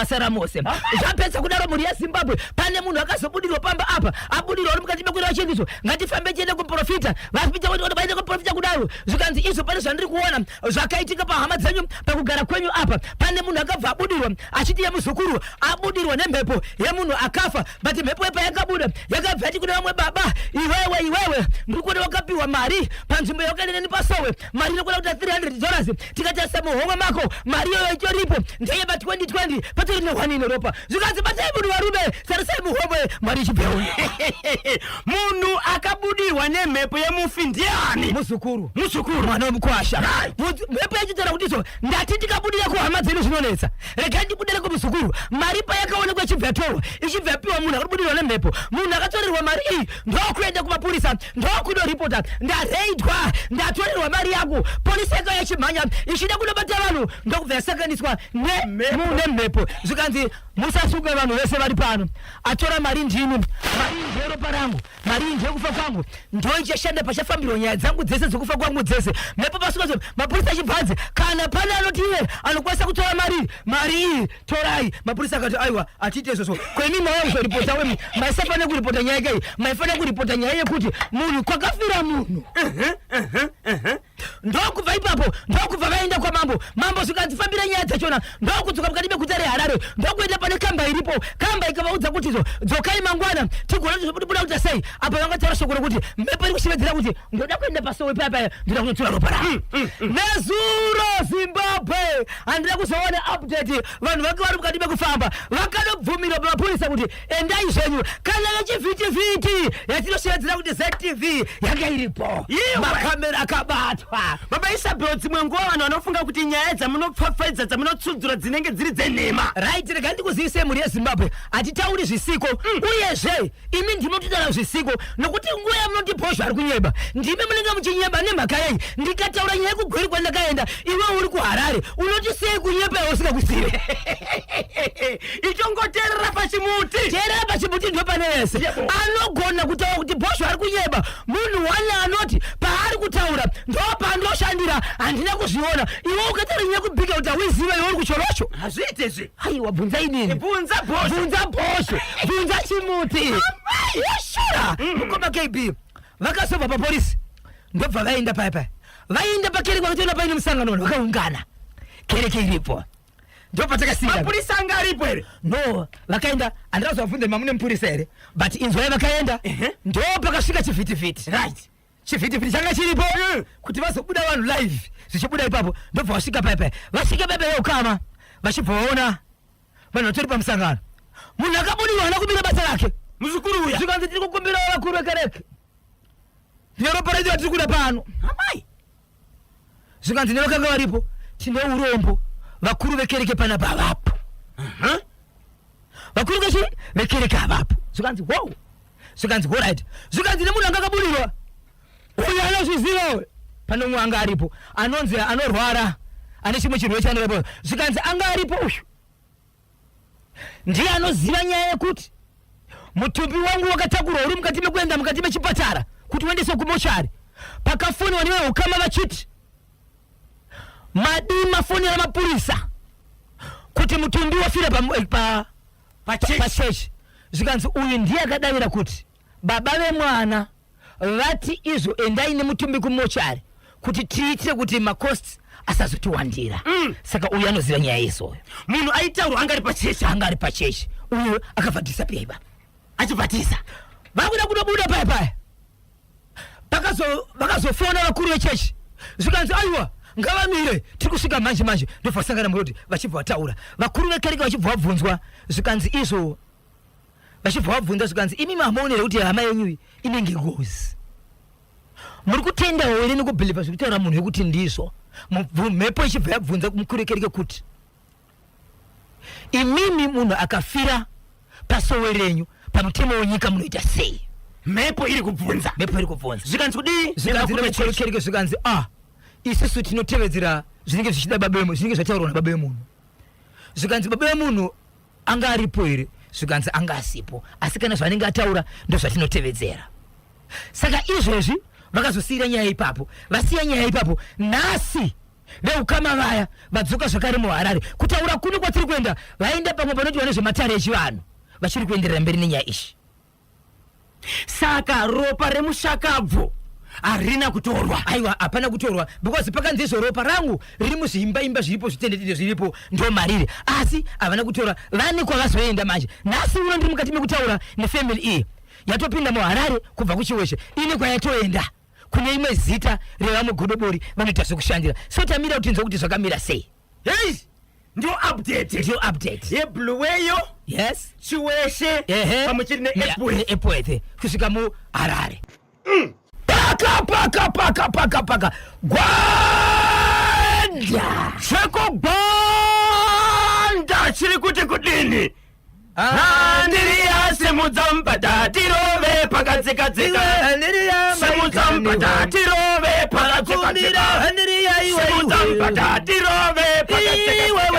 zvapedza kudaro mhuri yeZimbabwe pane munhu akazobudirwa pamba apa abudirwa uri mukati mekwira chindicho ngatifambe tiende kuprofita vapita kuti vaende kuprofita kudaro zvikanzi izvo pane zvandiri kuona zvakaitika pahama dzenyu pakugara kwenyu apa pane munhu akabva abudirwa achiti yemuzukuru abudirwa nemhepo yemunhu akafa but mhepo yepa yakabuda yakabva yati kune vamwe baba iwewe ndiri kuona wakapiwa mari panzvimbo yaukaenda neni pasowe mari inokuda kuita $300 tikatarisa muhomwe mako mari iyoyo itoripo ndeye pa2020 patori nehwani inoropa zvikanzi batai munhu varume tarisai muhomwe mari ichibveuni munhu akabudirwa nemhepo yemufi ndiani muzukuru mwana wemukwasha mhepo yachitaura kuti izvo ndati ndikabudira kuhama dzenu zvinonetsa regai ndibudire kumuzukuru mari payakaonekwa ichibva yatorwa ichibva yapiwa munhu akabudirwa nemhepo munhu akatorerwa mari iyi ndokuenda kumapurisa ndokundoripota ndareidwa ndatorerwa mari yangu polisi yakauya ichimhanya ichida kunobata vanhu ndokubva yasakaniswa nemhepo zvikanzi musasuka vanhu vese vari pano. Atora mari ndinu, mari nderopa rangu, mari ndekufa kwangu, ndo ichashanda pachafambirwa nyaya dzangu dzese dzekufa kwangu dzese. Mhepo pasuka mapurisa chibhanzi kana pane anoti iye anokwanisa kutora mari iyi torai. Mapurisa akati aiwa atite izvozvo kwemi maizoripota wemi maisafane kuripota nyaya kai maifane kuripota nyaya yekuti munhu kwakafira munhu. Ndokubva ipapo ndokubva vaenda kwa mambo zvikadzifambira nyaya dzachona ndokudzoka mukati meguta reHarare ndokuenda pane kamba iripo. Kamba ikavaudza kuti dzokai mangwana tigona tizobuda kuita sei. Apa vangataura shoko rokuti mhepo iri kushevedzera kuti ndoda kuenda pasowe paya ndoda kunotora ropa rangu. Nezuro Zimbabwe handina kuzoona update. Vanhu vake vari mukati mekufamba vakanobvumira mapurisa kuti endai zvenyu kana vechivhitivhiti yatinoshevedzera kuti ZTV yanga iripo makamera akabatwa. Baba Isabel dzimwe nguva vanhu vanofunga kuti nyaya dzamunopfapfaidza dzamunotsudzura dzinenge dziri dzenhema. Right, rega ndikuziise muri yeZimbabwe hatitauri zvisiko. Uyezve imi ndinotaura zvisiko nokuti nguva yamunotibhozva ari kunyeba ndimi munenge muchinyeba nemhaka yei. Ndikataura nyaya yekugweri kwandakaenda iwe uri kuHarare unoti sei kunyeba iwe usingakwisire. Ichongoteerera pachimuti. Teerera pachimuti ndo pane vese anogona kutaura kuti bhozva ari kunyeba. Munhu wane anoti paari kutaura ndo pandoshandira handina kuzviona. Iwe ukataura nyaya yekubhika kuti hauiziva iwe uri kuchorocho. Hazviite izvi. Aiwa bvunza inini. Bvunza bhozha. Bvunza bhozha. Bvunza chimuti. Yeshura. Mukoma KB. Vakasova papolisi. Ndobva vaenda paya. Vaenda pakereke vakatoona paine musangano vakaungana. Kereke iripo. Ndobva takasiya. Mapurisa anga aripo here? No, vakaenda handina kuzovabvunza mamune mupurisa here. But inzwai vakaenda. Ndo pakasvika chivhitivhiti. Right. Chivhitivhiti changa chiripo kuti vazobuda vanhu live. Zvichibuda ipapo ndobva vasvika paya. Vasvika paya yokama. Vachibva vaona vanhu vatori pamusangano. Munhu akabudirwa hana kumira basa rake. Muzukuru uya. Zvikanzi tiri kukumbira vakuru vekereke. Ndinopa radio tiri kuda pano. Amai. Zvikanzi nevakanga varipo tine urombo vakuru vekereke pana pavapo. Vakuru vekereke avapo. Zvikanzi wow. Zvikanzi all right. Zvikanzi nemunhu anga akabudirwa. Uyu anozviziva pano mumwe anga aripo anonzi anorwara ane chimwe chirwere chanorepo. Zvikanzi anga aripo uyu ndiye anoziva nyaya yekuti mutumbi wangu wakatakurwa uri mukati mekuenda mukati mechipatara kuti uendeswe kumochari. Pakafoniwa newe ukama vachiti mafonera mapurisa kuti mutumbi wafira pachechi. Zvikanzi uyu ndiye akadavira kuti baba vemwana vati izvo endai nemutumbi kumochari kuti tiitire kuti makosti asazotiwandira. Saka uyu anoziva nyaya izoyo. Munhu aitaurwa anga ari pachechi. Uyu akabvadhisa peiba achibvadhisa. vakuda kunobuda paya. Vakazofona vakuru vechechi. Zvikanzi aiwa ngavamire tiri kusvika manje ndobva vasangana muroti vachibva vataura. Vakuru vekereke vachibva vabvunzwa. Zvikanzi izvo vachibva vabvunza. Zvikanzi imi mamuonere kuti hama yenyu inenge ngozi. Muri kutendawo here nekubhilivha zviri kutaura munhu wekuti ndizvo. Mhepo ichibva yabvunza mukuru wekereke kuti imimi munhu akafira pasowe renyu pamutemo wenyika munoita sei. Mhepo iri kubvunza. Zvikanzi kudii? Zvikanzi nemukereke zvikanzi isusu tinotevedzera zvinenge zvichida babemo zvinenge zvataurwa nababa vemunhu. Zvikanzi baba vemunhu anga aripo here. Zvikanzi anga asipo asi kana zvanenge ataura ndo zvatinotevedzera. Saka izvezvi vakazosiyira nyaya ipapo. Vasiya nyaya ipapo nhasi veukama vaya vadzoka zvakare muHarare kutaura kuno kwatiri kuenda. Vaenda pamwe panotiwa nezvematare echivanhu vachiri kuenderera mberi nenyaya ishi. Saka ropa remushakabvu harina kutorwa. Aiwa hapana kutorwa because pakanzi izvo ropa rangu riri muzviimba zviripo zvitendetende zviripo ndo mariri asi havana kutora. Vane kwavazoenda manje. Nhasi uno ndiri mukati mekutaura nefamily iyi yatopinda muHarare kubva kuchiweshe ine kwayatoenda kune imwe zita revamugodobori vanoita zvekushandira. So tamira kuti nzwa kuti zvakamira sei. Hey, ndio update yebluweyo. Yes, chiweshe pamwe chiri neEpwethe kusvika muHarare. Paka gwanda chekugwanda chiri kuti kudini. Ndiri yasimudzampata tirove pakadzikadzika. Simudzampata tirove pakadzikadzika. Simudzampata tirove pakadzikadzika.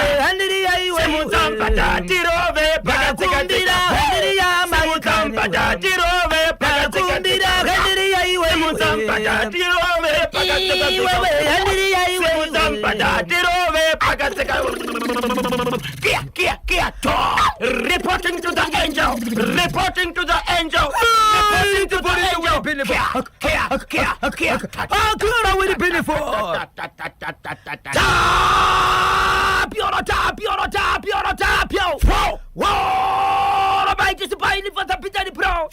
Simudzampata tirove Simuzampata tirove pakaseka. Kia to. Reporting to the angel. Reporting to the angel. Reporting to the angel. Kia. Clara with the benefit. Tapio. Whoa, right is buying for the pizza pro.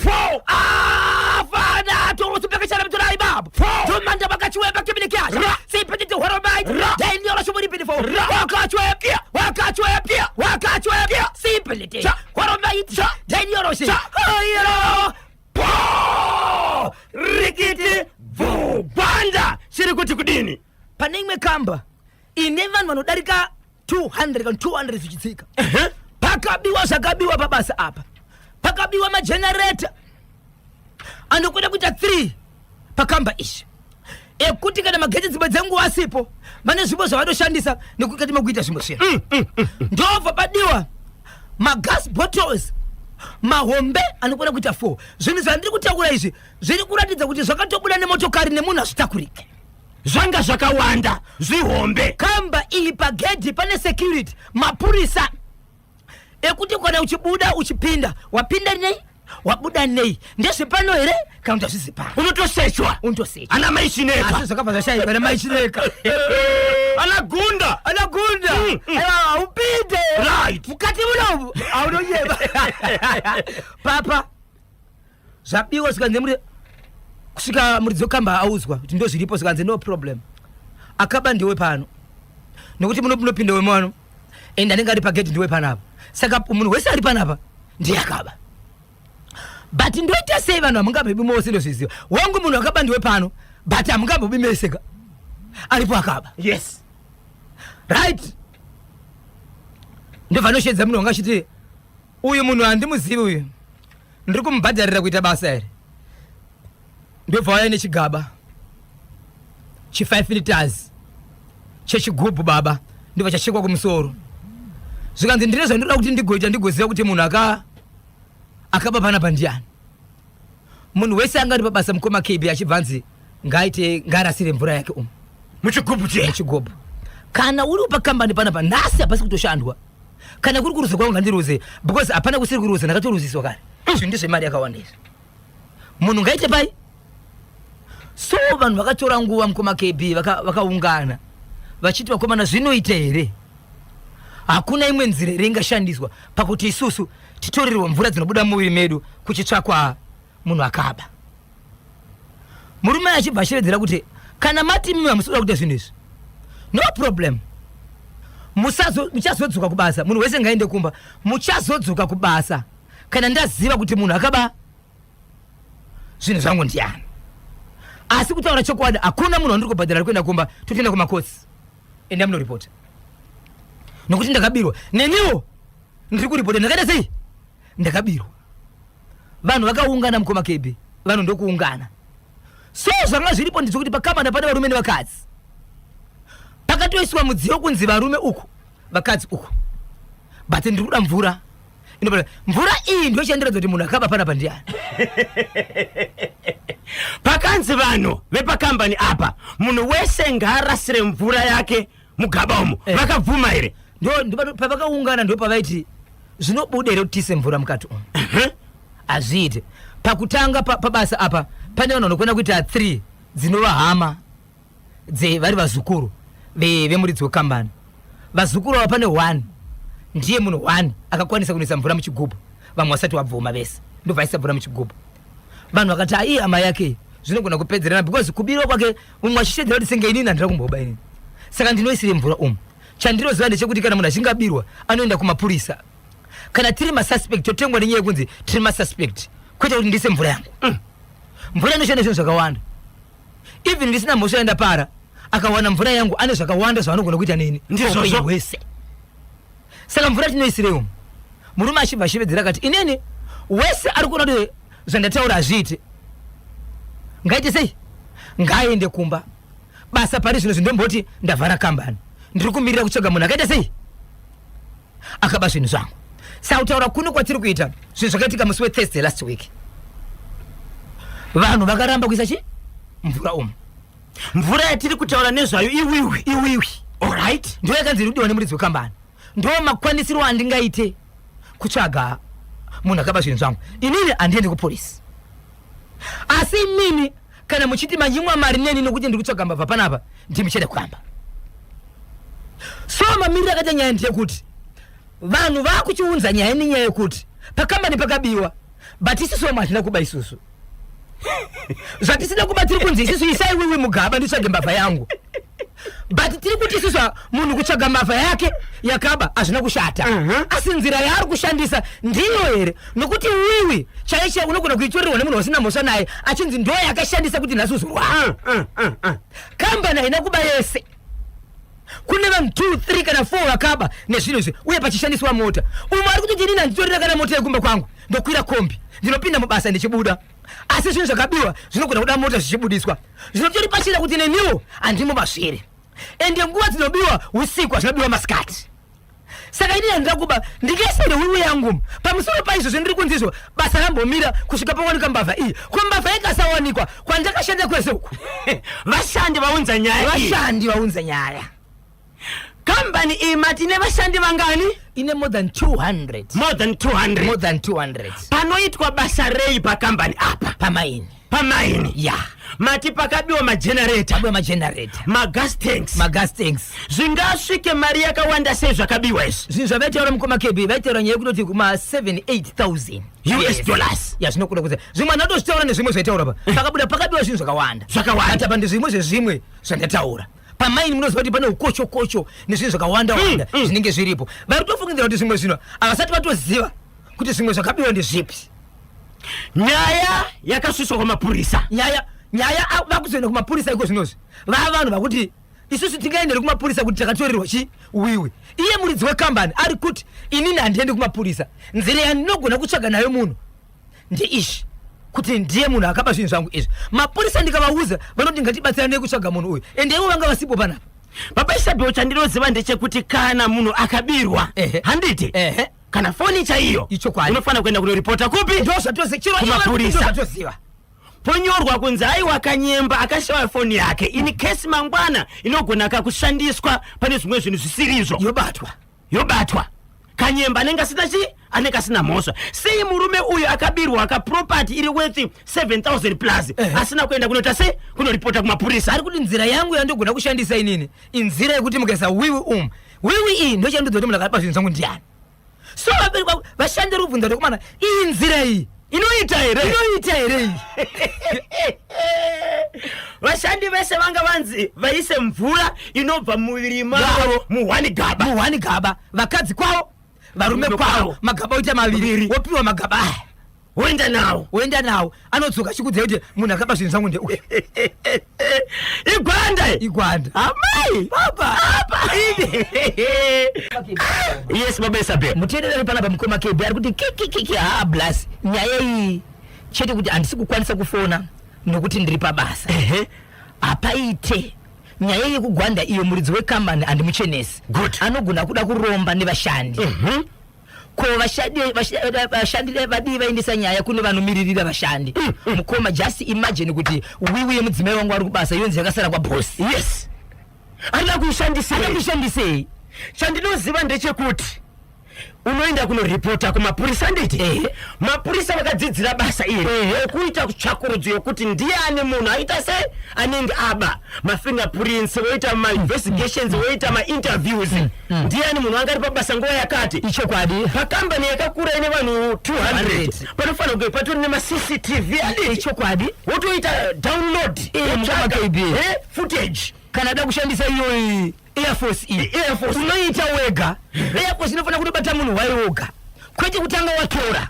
Fana to peka shara mtulai bab. To manda bakachwe bakibini cash. See put it to horror bite. Then you're so beautiful. Wakachwe. See put it. Horror bite. Then you're so. Rikiti banda shiri kuti kudini panengwe kamba ine vanhu vanodarika 200 zvichitsika pakabiwa pabasa apa pakabiwa magenerator anokwenda kuita 3 pakamba ishi ekuti kana magetsi dzimwe dzenguva asipo vane zvipo zvavanoshandisa nekukati makuita zvimwe zvino ndobva padiwa magas bottles mahombe anokwenda kuita 4 zvinhu zvandiri kutaura izvi zviri kuratidza kuti zvakatobuda nemotokari nemunhu hazvitakurike zvanga zvakawanda zvihombe kamba iyi pagedhi pane security mapurisa ekuti kana uchibuda uchipinda wapinda nei wabuda nei ndezvepano here kana kuti hazvizi pano unotosechwa ana maishineka asi zvakabva zvashayika ana maishineka anagunda upinde right mukati munomu aunonyeba papa zvabiwa zvikanze muri kusvika muridzi wekamba audzwa kuti ndo zviripo zvikanze no problem akaba ndiwe pano nekuti munopinda wemano ende anenge ari pagedhi ndiwe panapa saka munhu wese ari panapa ndiye akaba but ndoita sei vanhu hamungabebi mose ndozviziva wangu munhu akaba ndiwe pano but hamungabebi meseka aripo akaba yes right ndobva noshedza munhu wanga achiti uyu munhu handimuzivi uyu ndiri kumubhadharira kuita basa here ndobva waya nechigaba chi5 liters chechigubhu baba ndobva chachekwa kumusoro zvikanzi ndine zvandoda kuti ndigoita ndigoziva kuti munhu akaba panapa ndiani munhu wese anga ari pabasa mukoma KB achibvanzi ngaarasire mvura yake muchigubhu kana uri pakambani panapa nhasi hapasi kutoshandwa kana kuri kuruza kwangu ngandiruze because hapana kusiri kuruza ndakatoruziswa kare izvi ndezvemari yakawanda izvi munhu ngaite pai so vanhu vakatora nguva mukoma KB vakaungana vachiti vakomana zvinoita here hakuna imwe nzira here ingashandiswa pakuti isusu titorerwa mvura dzinobuda mumuviri medu kuchitsvakwa munhu akaba murume achibva achiredzera kuti kana mati mimi hamusoda kuita zvinhu izvi no problem muchazodzoka kubasa munhu wese ngaende kumba muchazodzoka kubasa kana ndaziva kuti munhu akaba zvinhu zvangu ndiani asi kutaura chokwadi hakuna munhu wandiri kubhadhara kuenda kumba totoenda kumakotsi enda munoripota nokuti ndakabirwa neniwo ndiri kuripota ndakaita sei ndakabirwa vanhu vakaungana mukoma KB vanhu ndokuungana so zvanga zviripo ndizvo kuti pakambana pane varume nevakadzi pakatoiswa mudziyo kunzi varume uku vakadzi uku but ndiri kuda mvura mvura iyi ndio chenderedza kuti munhu akaba panapa ndiani pakanzi vanhu vepakambani apa munhu wese ngaarasire mvura yake mugaba umo vakabvuma here ndo pavakaungana ndo pavaiti zvinobuda here kuti tiise mvura mukati umo hazviite pakutanga pabasa apa pane vanhu vanokwenda kuita 3 dzinova hama vari vazukuru vemuridzi wekambani vazukuru ava pane 1 ndiye munhu 1 akakwanisa kunoisa mvura muchigubhu vamwe vasati wabvuma vese ndobvaisa mvura muchigubhu vanhu vakati ai hama yake zvinogona kupedzerana because kubirwa kwake mumwe achishedzera kuti senge inini handira kumboba inini saka ndinoisire mvura umu chandinoziva ndechekuti kana munhu achingabirwa anoenda kumapurisa kana tiri masuspect totengwa nenyaya yekunzi tiri masuspect kwete kuti ndiise mvura yangu mvura inoshanda zvinhu zvakawanda even ndisina mhosva yaenda para akawana mvura yangu ane zvakawanda zvavanogona kuita nini ndizvo wese saka mvura tinoisirewo murume achibva achivedzera akati inini wese ari kuona kuti zvandataura hazviite ngaite sei ngaaende kumba basa pari zvino zvindomboti ndavhara kambani ndiri kumirira kutsvaga munhu akaita sei akaba zvinhu zvangu sautaura kuno kwatiri kuita zvinhu zvakaitika musi weThursday last week vanhu vakaramba kuisa mvura umu mvura yatiri kutaura nezvayo iwiwi alright ndo yakanzirudiwa nemuridzi wekambani ndo makwanisiro andingaite kutsvaga munhu akaba zvinhu zvangu inini handiendi kupolisi asi inini kana muchiti manyimwa mari neni nokuti ndiri kutsvaga mbavha panapa ndimichede kukamba so mamiriro akaita nyaya ndeyekuti vanhu vakuchiunza nyaya nenyaya yekuti pakambani pakabiwa but isusu vamwe hatina kuba isusu zvatisida kuba tiri kunzi isusu isai wiwi mugaba nditsvage mbavha yangu but tiri kuti isusu munhu kutsvaga mbavha yake yakaba hazvina kushata asi nzira yaari kushandisa ndiyo here nokuti wiwi chaiche unogona kuitorerwa nemunhu wasina mhosva naye achinzi ndo yakashandisa kuti nhasi uzorwa kambani haina kuba yese kune vanhu 2 3 kana 4 vakaba nezvinhu izvi uye pachishandiswa mota umwe ari kutoti inini handitorera kana mota yekumba kwangu ndokwira kombi ndinopinda mubasa ndichibuda asi zvinhu zvakabiwa zvinogona kuda mota zvichibudiswa zvinotori pachira kuti neniwo handimo masvere ende nguva dzinobiwa usiku hazvinobiwa masikati saka inini handida kuba ndingaisere wiwi yangu pamusoro paizvozvo ndiri kunzizvo basa rambomira kusvika pawanika mbavha iyi ko mbavha ikasawanikwa kwandakashanda kwese uku vashandi vaunza nyaya kambani iyi matine vashandi vangani ine more than 200 panoitwa basa rei pakambani apa pamaini ya mati pakabiwa magenerator magas tanks zvingasvike mari yakawanda sei zvakabiwa izvi zvinhu zvavaitaura mukoma kebi vaitaura nyaya yekutoti kuma 7-8,000 US dollars yazvinokuda kuti zvimwe anatozvitaura nezvimwe zvaitaura pa pakabuda pakabiwa zvinhu zvakawanda atapa ndezvimwe zvezvimwe zvandataura pamaini munoziva kuti pane ukocho nezvinhu zvakawanda zvinenge zviripo vari kutofungidzira kuti zvimwe zvino havasati vatoziva kuti zvimwe zvakabiwa ndezvipi nyaya yakasviswa kwamapurisa nyaya vakuzoenda kumapurisa iko zvinozvi vava vanhu vakuti isusu tingaendere kumapurisa kuti takatorerwa wiwi iye muridzi wekambani ari kuti inini handiendi kumapurisa nzira yandinogona kutsvaga nayo munhu ndeishi kuti ndiye munhu akaba zvinhu zvangu izvi mapurisa ndikavauza vanoti ngatibatsirane kutsvaga munhu uyu ende ivo vanga vasipo panapa baba isabel chandinoziva ndechekuti kana munhu akabirwa handiti kana foni chaiyo unofanira kuenda kunoripota kupi kumapurisa ponyorwa kunzi aiwa kanyemba akashawa foni yake ini kesi mangwana inogona kakushandiswa pane zvimwe zvinhu zvisirizvo yobatwa kanyemba anenge asina mhosva sei murume uyu akabirwa akapropati iri worth 7,000 plus asina kuenda kunota sei kunoripota kumapurisa ari kuti nzira yangu yandogona kushandisa inini inzira yekuti mukaisa wiwi iyi ndochandidzoti munhu akapa zvinhu zvangu ndiani so vashandi ri kubvunza tokumana iyi nzira iyi inoita here iyi vashandi vese vanga vanzi vaise mvura inobva muviri mavo muhwani gaba vakadzi kwavo varume kwavo magaba oita maviri wopiwa magaba aya woenda nawo anodzoka chikudzai kuti munhu akapa zvinhu zvangu ndeuyu igwanda amai baba yes baba Isabel mutendereri panapa mukoma kebe ari kuti kikikiki blas nyaya iyi chete kuti handisi kukwanisa kufona nokuti ndiri pabasa apaite nyaya yekugwanda iyo muridzi wekambani handimuchenesi anogona kuda kuromba nevashandi ko vashandi vadivi vaindisa nyaya kune vanomiririra vashandi mukoma just imagine kuti wiwi yemudzimai wangu ari kubasa yonzi yakasara kwabhosi yes anoda kuishandisei chandinoziva ndechekuti unoenda kunoripota kumapurisa nditi mapurisa vakadzidzira basa iri kuita tsvakurudzo yokuti ndiani munhu aita sei anenge aba mafingerprints voita mainvestigations voita mainterviews ndiani munhu anga ari pabasa nguva yakati ichokwadi pakambani yakakura ine vanhu 200 panofanira kunge patori nemaCCTV ichokwadi wotoita download footage kana da kushandisa iyo Air Force unoita wega Air Force inofanira kutobata munhu wayoga kwete kutanga watora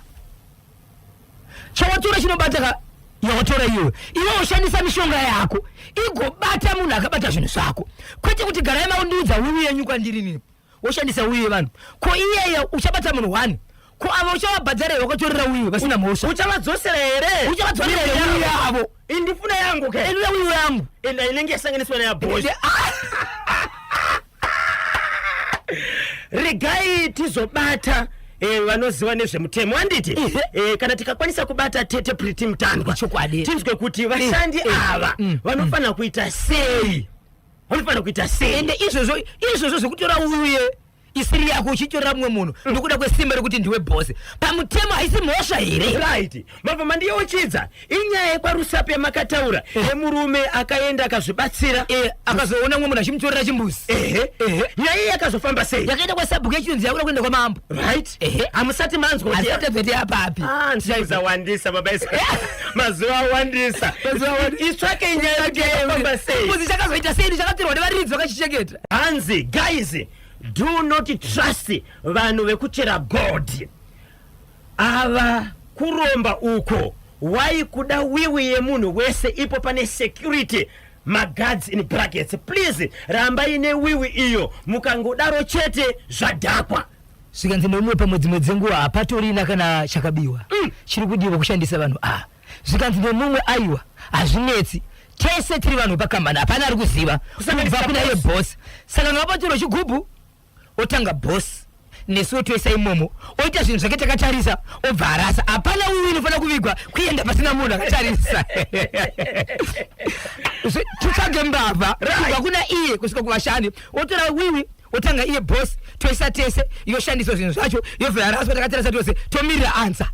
chawatora chinobata yawatora iwe ushandisa mishonga yako igobata munhu akabata zvinhu zvako kwete kuti garai maundiudza wiwi yenyu kwandiri nini woshandisa wiwi vanhu ko iyeyo uchabata munhu wani ko ava uchavabhadhara wakatorera wiwi vasina mhosva uchavadzosera here wiwi yavo indifuna yangu ke enda wiwi yangu enda inenge yasanganiswa nayabosi regai tizobata vanoziva nezvemutemo handiti kana tikakwanisa kubata Tete Pretty Mutandwa tinzwe kuti vashandi ava vanofanira kuita sei, ende izvozvo zvekutora uye isiri yako uchitorera mumwe munhu ndokuda kwesimba rekuti ndiwe bosi pamutemo haisi mhosva here? Right. Mabva mandiyeuchidza inyaya yekwaRusape yamakataura emurume akaenda akazvibatsira akazoona mumwe munhu achimutorera chimbuzi. nyaya iyi yakazofamba sei? yakaenda kwasabhuku yechirunzi yakuda kuenda kwamambo. Right. Hamusati manzwa kuti asatedzete apapi wandisa baba isa mazuva awandisa itsvake nyaya yake yakafamba sei? chimbuzi chakazoita sei chakatirwa nevaridzi vakachichengeta. Hanzi guys, do not trust vanhu vekuchera god ava kuromba uko waikuda wiwi yemunhu wese ipo pane security maguards in brackets. Please rambai newiwi iyo, mukangodaro chete zvadhakwa. Svikanzi nomwe pamwedzi nguva hapatorina kana chakabiwa chiri kudiwa kushandisa vanhu zvikanzi nomumwe aiwa hazvinetsi tese tiri vanhu pakambani hapana ari kuziva kubva kuna iye bosi. Saka ngapatorwa chigubhu otanga bosi nesuwo toisa imomo oita zvinhu zvake takatarisa obva arasa. Hapana wiwi inofanira kuvigwa kuenda pasina munhu akatarisa. Tutsvage mbavha kubva kuna iye kusvika kuvashandi otora wiwi otanga iye bosi toisa tese yoshandiswa zvinhu zvacho yobva yaraswa takatarisa tose tomirira ansa.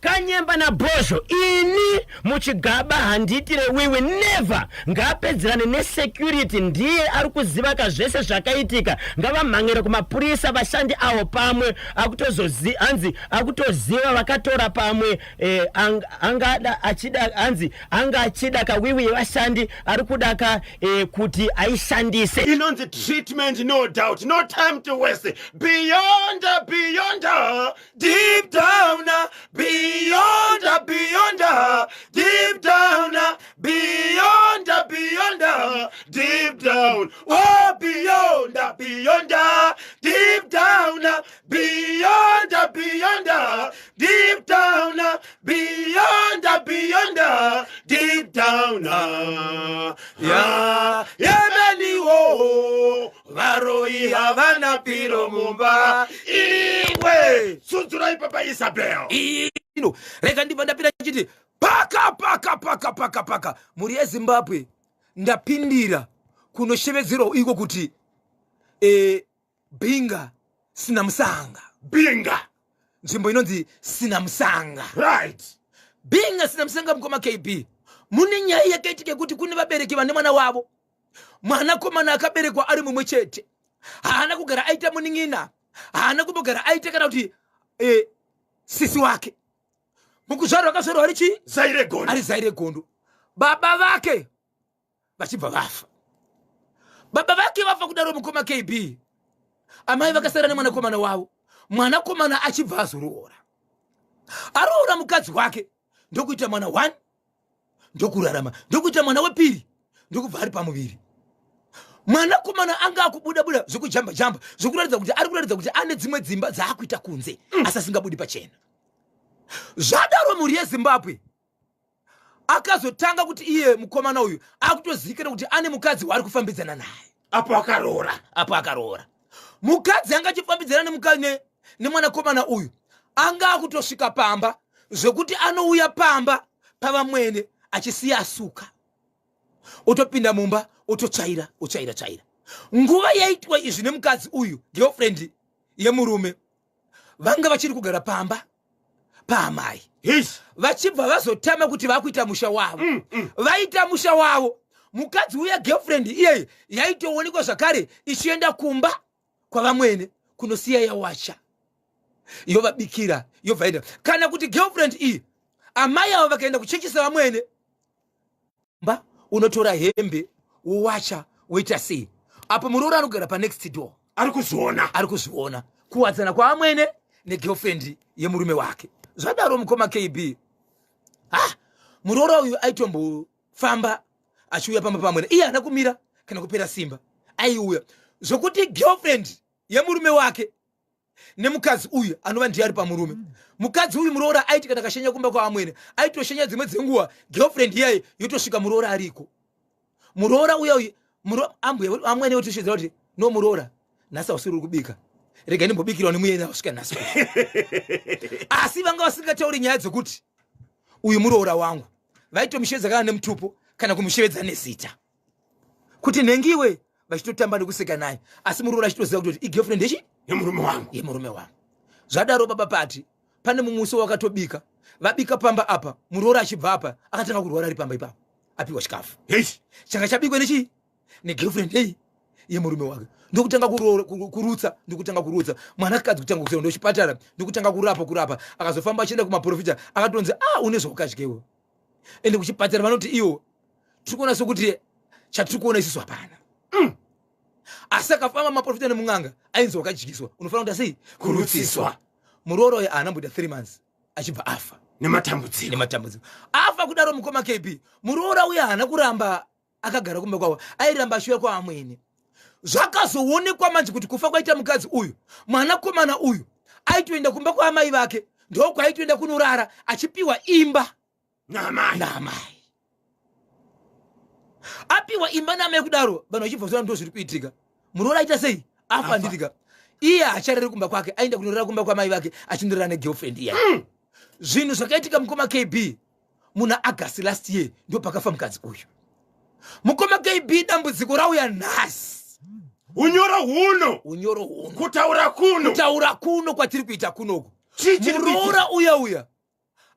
Kanyemba na Bosho ini muchigaba handitire wiwi never ngapedzerane nesecurity ndiye ari kuziva zvese zvakaitika. Ngavamhangire kumapurisa vashandi avo pamwe akutoziva vakatora pamwe anga achida kawiwi yevashandi ari kudaka kuti aishandise. Inonzi treatment, no doubt, no time to waste. Beyond, deep down, beyond, deep down, beyond, deep down, oh beyond, deep down, beyond, deep down, beyond, deep down, yemeni wo varoi havana piro mumba iwe sunzurai papa Isabel rega ndibva ndapinda chiti paka muri yeZimbabwe ndapindira kunoshevedzerwa iko kuti Binga sina musanga. Binga nzvimbo inonzi sina musanga. Right. Binga sina musanga mukoma KB mune nyaya yakaitike kuti kune vabereki vane mwana wavo mwanakomana akaberekwa ari mumwe chete haana kugara aita muning'ina haana kumbogara aita kana kuti sisi wake mukuzvarwa akazvarwa ari chii ari Zaire Gondo. Baba vake vachibva vafa. Baba vake vafa kudaro mukoma KB amai vakasara nemwanakomana wavo mwanakomana achibva azoroora mukadzi wake ndokuita mwana 1 ndokurarama ndokuita mwana wepiri ndokubva ari pamuviri. Mwanakomana anga akubuda zvekujamba zvekuratidza kuti ari kuratidza kuti ane dzimwe dzimba dzaakuita kunze asi asingabudi pachena. Zvadaro muri yeZimbabwe akazotanga kuti iye mukomana uyu akutozivikana kuti ane mukadzi waari kufambidzana naye. Apo akaroora mukadzi anga achifambidzana nemwanakomana uyu anga akutosvika pamba zvekuti anouya pamba pavamwene achisiya asuka otopinda mumba ototsvaira. Nguva yaitwa izvi nemukadzi uyu girlfriend yemurume vanga vachiri kugara pamba paamai vachibva vazotama kuti vakuita musha wavo. Vaita musha wavo mukadzi uya girlfriend iyeye yaitoonekwa zvakare ichienda kumba kwavamwene kunosiya yawacha yovabikira yobva kana kuti girlfriend iyi amai avo vakaenda kuchechisa vamwene mba unotora hembe wowacha woita sei. Apo muroora anogara panext door ari kuzviona kuwadzana kwavamwene negirlfriend yemurume wake. Zvadaro mukoma KB muroora uyu aitombofamba achiuya pamba pamwene iye haana kumira kana kupera simba aiuya zvokuti girlfriend yemurume wake nemukadzi uyu anova ndiye ari pamurume. Mukadzi uyu muroora aiti kana akashenya kumba kwavamwene aitoshenya dzimwe dzenguva girlfriend iyaye yotosvika muroora ariko. Muroora uya uyu ambuye amwene otoshedzera kuti no muroora nhasi usiri kubika rega ndimbobikirwa nemuyeni asvika nhasi asi vanga vasingatauri nyaya dzokuti uyu muroora wangu vaitomushevedza kana nemutupo kana kumushevedza nezita kuti nhengiwe vachitotamba nekuseka naye asi muroora achitoziva kuti igirlfriend yemurume wangu zvadaro baba pati pane mumusi wakatobika vabika pamba apa muroora achibva apa akatanga kurwara ari pamba ipapo apiwa chikafu changa chabikwa nechi negirlfriend yemurume wake ndokutanga kurutsa mwanakadzi kutanga kusema ndochipatara ndokutanga kurapa akazofamba achienda kumaprofita akatonzi une zvokukadyewo ende kuchipatara vanoti iwo tiri kuona sokuti chatiri kuona isusu hapana asi akafamba maprofita nemung'anga ainzi wakadyiswa unofanira kuti sei kurutsiswa muroora uyo anamboita 3 months achibva afa nematambudziko afa kudaro mukoma KP muroora uyo haana kuramba akagara kumba kwawo airamba ashuya kwa amweni zvakazoonekwa manje kuti kufa kwaita mukadzi uyu mwanakomana uyu aitoenda kumba kwa amai vake ndokwaitoenda kunorara achipiwa imba namai apiwa imba namai kudaro vanhu vachibvazana ndo zviri kuitika muroora aita sei afa nditika iye acharere kumba kwake aenda kunorara kumba kwa mai vake achindorara negirlfriend iya zvinhu zvakaitika mukoma KB muna August last year ndio pakafa mukadzi uyu mukoma KB dambudziko rauya nhasi unyoro huno kutaura kuno kwatiri kuita kunoku muroora uya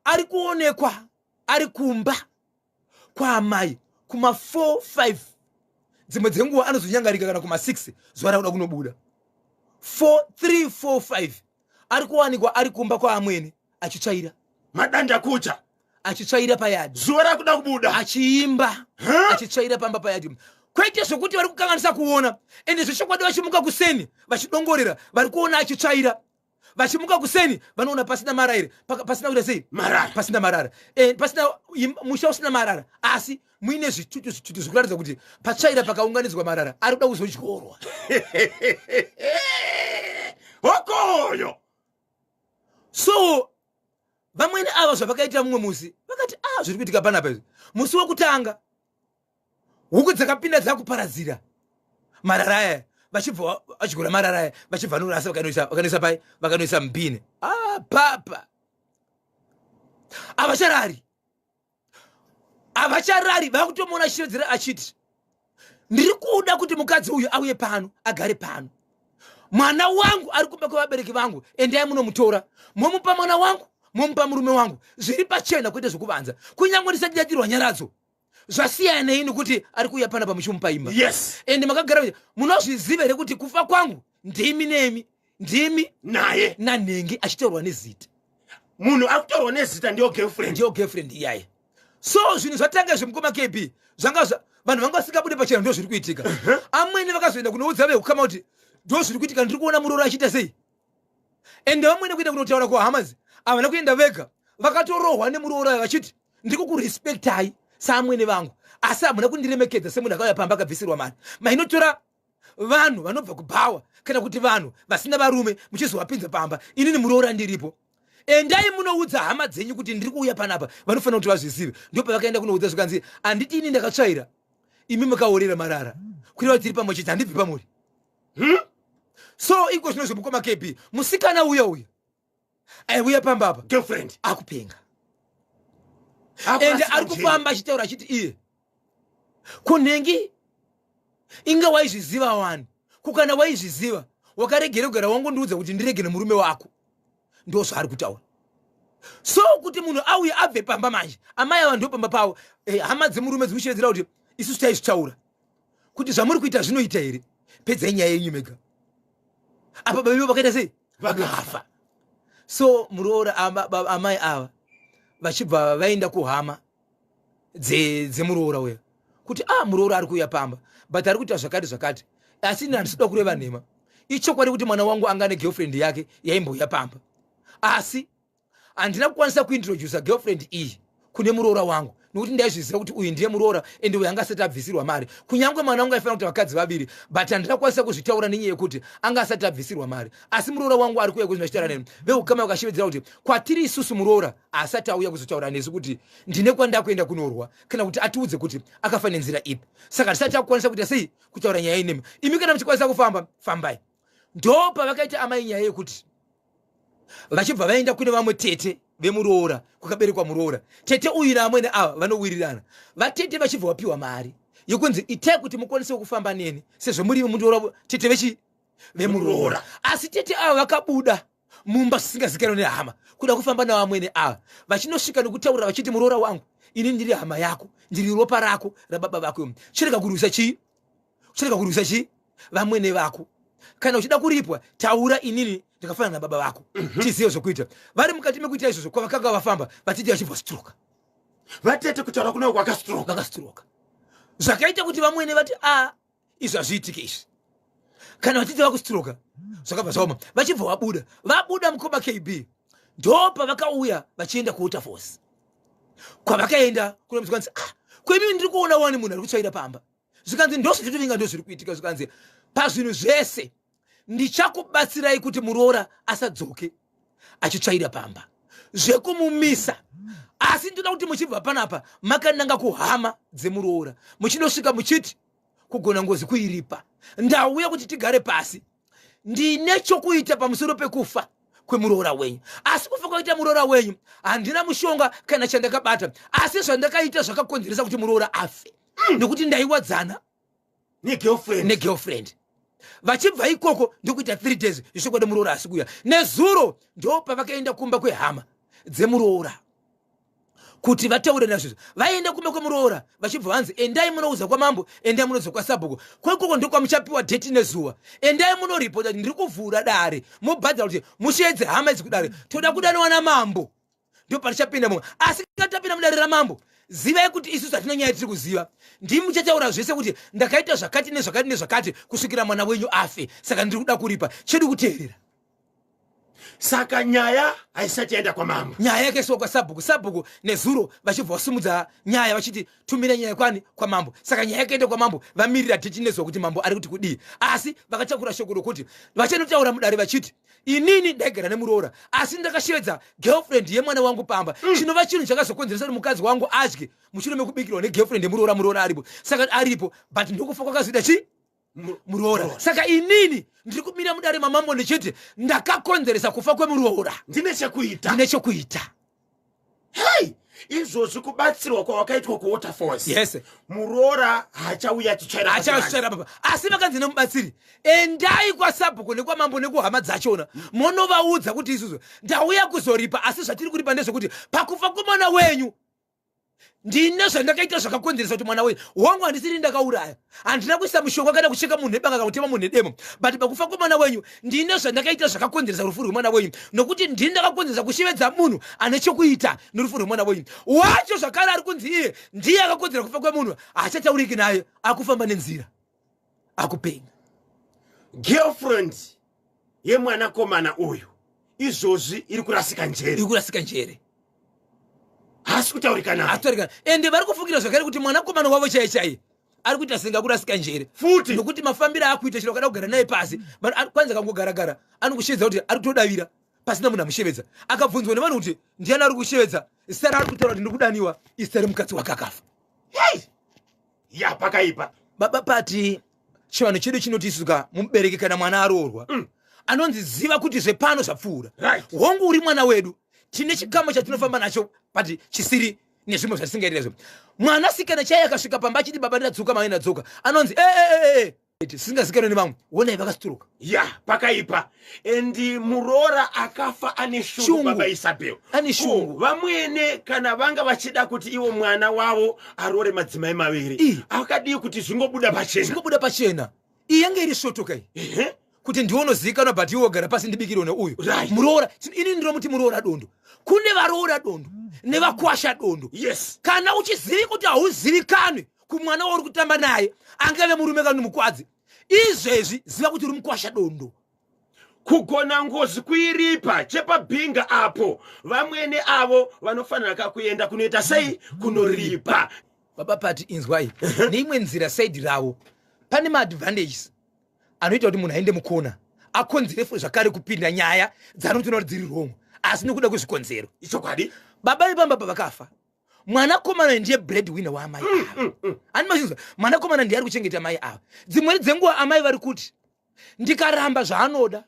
ari kuonekwa ari kumba kwa amai kuma 4-5 dzimwe dzenguva anozonyangarika kana kuma 6 zuva rakuda kunobuda 3-4-5 ari kuwanikwa ari kumba kwa amweni achitsvaira madanda kucha achitsvaira payadi zuva rakuda kubuda achiimba achitsvaira pamba payadi kwaite zvokuti vari kukanganisa kuona ende zvechokwadi vachimuka kuseni vachidongorera vari kuona achitsvaira vachimuka kuseni vanoona pasina maraire pasina kuita sei pasina marara pasina musha usina marara asi muine zvitutu zvikuratidza kuti patsvaira pakaunganidzwa marara ari kuda kuzodyorwa okoyo so vamweni ava zvavakaitira mumwe musi vakati zviri kuitika panapa izvi musi wokutanga huku dzakapinda dzakuparadzira marara aya vachibva vachigura marara aya vachibva norasa vakanoisa pai vakanoisa mubhini papa avacharari vakutomuona achitedzera achiti ndiri kuda kuti mukadzi uyu auye pano agare pano mwana wangu ari kumba kwavabereki vangu endai munomutora momupa mwana wangu momupa murume wangu zviri pachena kuite zvokuvanza kunyange ndisatidatirwa nyaradzo zvasiyana neini kuti ari kuuya pana pamuchimupa imba ende makagara munozviziva here kuti kufa kwangu ndimi naye nanhenge achitaurwa nezita munhu akutaurwa nezita ndiyo girlfriend iyaye so zvinhu zvatanga zvemukoma KB zvanga vanhu vanga vasingabude pachena ndo zviri kuitika amweni vakazoenda kunoudza vehukama kuti ndo zviri kuitika ndiri kuona muroora achiita sei ende vamwene kuenda kunotaura kuhamazi havana kuenda vega vakatorohwa nemuroora vachiti ndiri kukurespektai saamwene vangu asi hamuna kundiremekedza semunhu akauya pamba akabvisirwa mari mainotora vanhu vanobva kubhawa kana kuti vanhu vasina varume muchizovapinza pamba inini muroora ndiripo endai munoudza hama dzenyu kuti ndiri kuuya panapa vanofanira kuti vazvizive ndopa vakaenda kunoudza zvikanzi handiti ini ndakatsvaira imi mukaorera marara kureva tiri pamwe chete handibvi pamuri so iko zvino zvemukoma KB musikana uya aiuya pamba apa girlfriend akupenga ende ari kufamba achitaura achiti iye kunhengi inga waizviziva wani kukana waizviziva wakaregera kugara wangondiudza kuti ndiregere murume wako ndo zvaari kutaura so kuti munhu auye abve pamba manje amai ava ndo pamba pavo hama dzemurume dzikushevedzera kuti isusu taizvitaura kuti zvamuri kuita zvinoita here pedzai nyaya yenyu mega apa babivo vakaita sei vakafa so muroora amai ava vachibva vaenda kuhama dzemuroora uya kuti muroora ari kuuya pamba but ari kuita zvakati asi ini handisida kureva nhema ichokwadi kuti mwana wangu anga negirlfriend yake yaimbouya pamba asi handina kukwanisa kuintrodusa girlfriend iyi kune muroora wangu nokuti ndaizviziva kuti uyu ndiye muroora ende uyu anga asati abvisirwa mari kunyange mwana wangu aifanira kuti vakadzi vaviri but handina kukwanisa kuzvitaura nenyaya yekuti anga asati abvisirwa mari asi muroora wangu ari kuuya kuzvinochitaura neni vehukama vakashevedzera kuti kwatiri isusu muroora asati auya kuzotaura nesu kuti ndine kwandakuenda kunorwa kana kuti atiudze kuti akafa nenzira ipi saka ndisati akukwanisa kuita sei kutaura nyaya inemi imi kana muchikwanisa kufamba fambai ndopa vakaita amai nyaya yekuti vachibva vaenda kune vamwe tete vemuroora kwakaberekwa muroora. Tete uyu naamwene ava vanowirirana. Vatete vachibva vapiwa mari yekunzi itai kuti mukwanise kufamba neni sezvo muri muroora tete vemuroora. Asi tete ava vakabuda mumba zvisingazikanwa nehama kuda kufamba navamwene ava vachinosvika nekutaura vachiti muroora wangu ini ndiri hama yako, ndiri ropa rako rababa vako. Chirega kurwisa chii vamwene vako. Kana uchida kuripwa taura inini ndikafanana na baba vako. Tizive zvokuita. Vari mukati mekuita izvozvo kwavakanga vafamba vatete vachibva stroke. Vatete kutaura kuna vakastroka. Zvakaita kuti vamwene vati izvi hazviitike izvi. Kana vatete vakustroka zvakabva zvaoma vachibva vabuda mukoma KB ndopa vakauya vachienda kuwaterforce. Kwavakaenda kuna muzvikanzi kwemimi ndiri kuona wani munhu ari kutsvaira pamba. Zvikanzi ndozvitovinga ndozviri kuitika. Zvikanzi pazvinhu zvese ndichakubatsirai kuti muroora asadzoke achitsvaira pamba zvekumumisa. Asi ndoda kuti muchibva panapa makananga kuhama dzemuroora muchinosvika muchiti kugona ngozi kuiripa. Ndauya kuti tigare pasi ndine chokuita pamusoro pekufa kwemuroora wenyu. Asi kufa kwaita muroora wenyu handina mushonga kana chandakabata. Asi zvandakaita zvakakonzeresa kuti muroora afe nekuti ndaiwadzana negirlfriend. Vachibva ikoko ndokuita 3 days zvishokwadi muroora asi kuya. Nezuro ndo pavakaenda kumba kwehama dzemuroora kuti vataure nazvo. Vaenda kumba kwemuroora vachibva vanzi endai munouza kwamambo, endai munouza kwasabhuku. Kwekoko ndokwa muchapiwa date nezuva. Endai munoripota ndiri kuvhura dare mubhadhara kuti mushedze hama idzi kudare toda kudaniwa namambo. Ndo parichapinda mumwe. Asi katapinda mudare ramambo zivai kuti isusu hatina nyaya tiri kuziva. Ndimi muchataura zvese kuti ndakaita zvakati nezvakati kusvikira mwana wenyu afe. Saka ndiri kuda kuripa. Chedu kuteerera. Saka nyaya haisati yaenda kwamambo. Nyaya yakaiswa kwasabhuku nezuro vachibva vasumudza nyaya vachiti tumira nyaya kwamambo. Saka nyaya yakaenda kwamambo vamirira date nezuro kuti mambo ari kuti kudii. Asi vakatakura shoko rokuti vachanotaura mudare vachiti inini ndaigara nemuroora asi ndakasvedza girlfriend yemwana wangu pamba. Chinova chinhu chakazokonzeresa kuti mukadzi wangu adye mushure mekubikirwa negirlfriend yemuroora aripo. Saka aripo but ndokufa kwakazoita muroora. Saka inini ndiri kumira mudare mamambo ndichiti ndakakonzeresa kufa kwemuroora. Ndine chekuita. Hey, izvozvi kubatsirwa kwawakaitwa kuwaterforce. Yes. Muroora hachauya chichaira baba. Asi vakanzi nemubatsiri endai kwasabhuku nekwamambo nekuhama dzachona monovaudza kuti isusu ndauya kuzoripa. Asi zvatiri kuripa ndezvekuti pakufa kwemwana wenyu ndine zvandakaita zvakakonzeresa kuti mwana wenyu wangu handisiri ndakauraya. Handina kuisa mushonga kana kucheka munhu nebanga kana kutema munhu nedemo. But pakufa kwemwana wenyu ndine zvandakaita zvakakonzeresa rufu rwemwana wenyu nokuti ndini ndakakonzeresa kushevedza munhu ane chokuita nerufu rwemwana wenyu. Wacho zvakare ari kunzi iye ndiye akakonzera kufa kwemunhu hachatauriki naye akufamba nenzira akupenga. Girlfriend yemwanakomana uyu izvozvi iri kurasika njere. Hasi kutaurika naye. Ende vari kufungira zvakare kuti mwanakomana wavo chaiye ari kuita senga kurasika njere futi nokuti mafambiro akuita chiro kana kugara naye pasi. Kwanza kangogaragara anokushevedza kuti ari kutodavira pasina munhu amushevedza. Akabvunzwa nevanhu kuti ndiani ari kushevedza. Zita raari kutaura kuti ndiri kudaniwa izita remukadzi wake akafa. Ya pakaipa. Baba pati chivanhu chedu chinotisuka mubereki kana mwana aroorwa anonzi ziva kuti zvepano zvapfuura. Hongu uri mwana wedu tine chikamu chatinofamba nacho pati chisiri nezvimwe zvatisingaitirezvo. Mwana sikana chaiye akasvika pamba achiti baba ndadzoka mai ndadzoka anonzi sisingazikanwa nevamwe wonai vakasituruka. Ya pakaipa. Endi muroora akafa ane shungu baba Isabel. Ane shungu. Vamwene kana vanga vachida kuti iwo mwana wavo aroore madzimai maviri akadii kuti zvingobuda pachena. Iyi yange iri svotoka iyi. Kuti ndionozikanwa but iwo gara pasi ndibikirwa neuyu. Muroora ini ndinomuti muroora dondo. Kune varoora dondo nevakwasha dondo. Yes. Kana uchizivi kuti hauzivikanwi kumwana wauri kutamba naye angave murume kana mukwadzi izvezvi ziva kuti uri mukwasha dondo. Kugona ngozi kuiripa chepabhinga apo vamwene avo vanofanira kakuenda kunoita sei kunoripa. Baba pati inzwai neimwe nzira saidi ravo pane maadvantages anoita kuti munhu aende mukona akonzere zvakare kupinda nyaya dzanotona kuti dziri wrong asi nekuda kwezvikonzero. Ichokwadi. Baba vepamba vakafa mwanakomana ndiye breadwinner waamai ava. Ani mazvinzwa mwanakomana ndiye ari kuchengeta mai ava. Dzimweni dzenguva amai vari kuti ndikaramba zvaanoda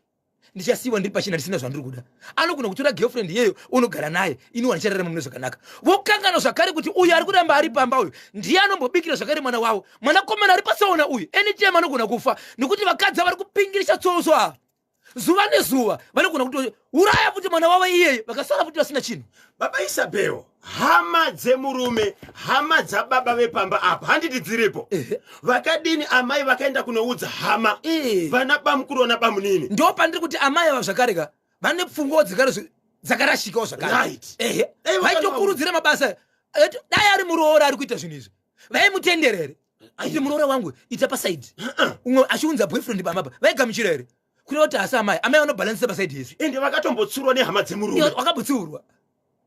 ndichasiwa ndiri pachina ndisina zvandiri kuda. Anogona kutora girlfriend yeyo unogara naye iniwa ndichararama mune zvakanaka. Vokangana zvakare kuti uyu ari kuramba ari pamba uyu ndiye anombobikira zvakare mwana wavo. Mwanakomana ari pasaona uyu anytime anogona kufa nekuti vakadzi vari kupingirisha tsotso ava zuva nezuva vanogona kutouraya kuti mwana wavo iyeyo vakasara kuti vasina chinhu. Baba Isabel, hama dzemurume, hama dzababa vepamba apa handiti dziripo. Vakadini amai vakaenda kunoudza hama vana bamukuru na bamunini. Ndo pandiri kuti amai ava zvakareka vane pfungwa dzakarashikawo zvakare. Vaitokurudzira mabasa dai ari muroora ari kuita zvinhu izvi vaimutenderere aiti muroora wangu ita pasaidi umwe achiunza boyfriend pamapa vaigamuchira here kureva kuti hasi amai vanobhalansa pasaidi isi ende vakatombotsurwa nehama dzemurume vakambotsurwa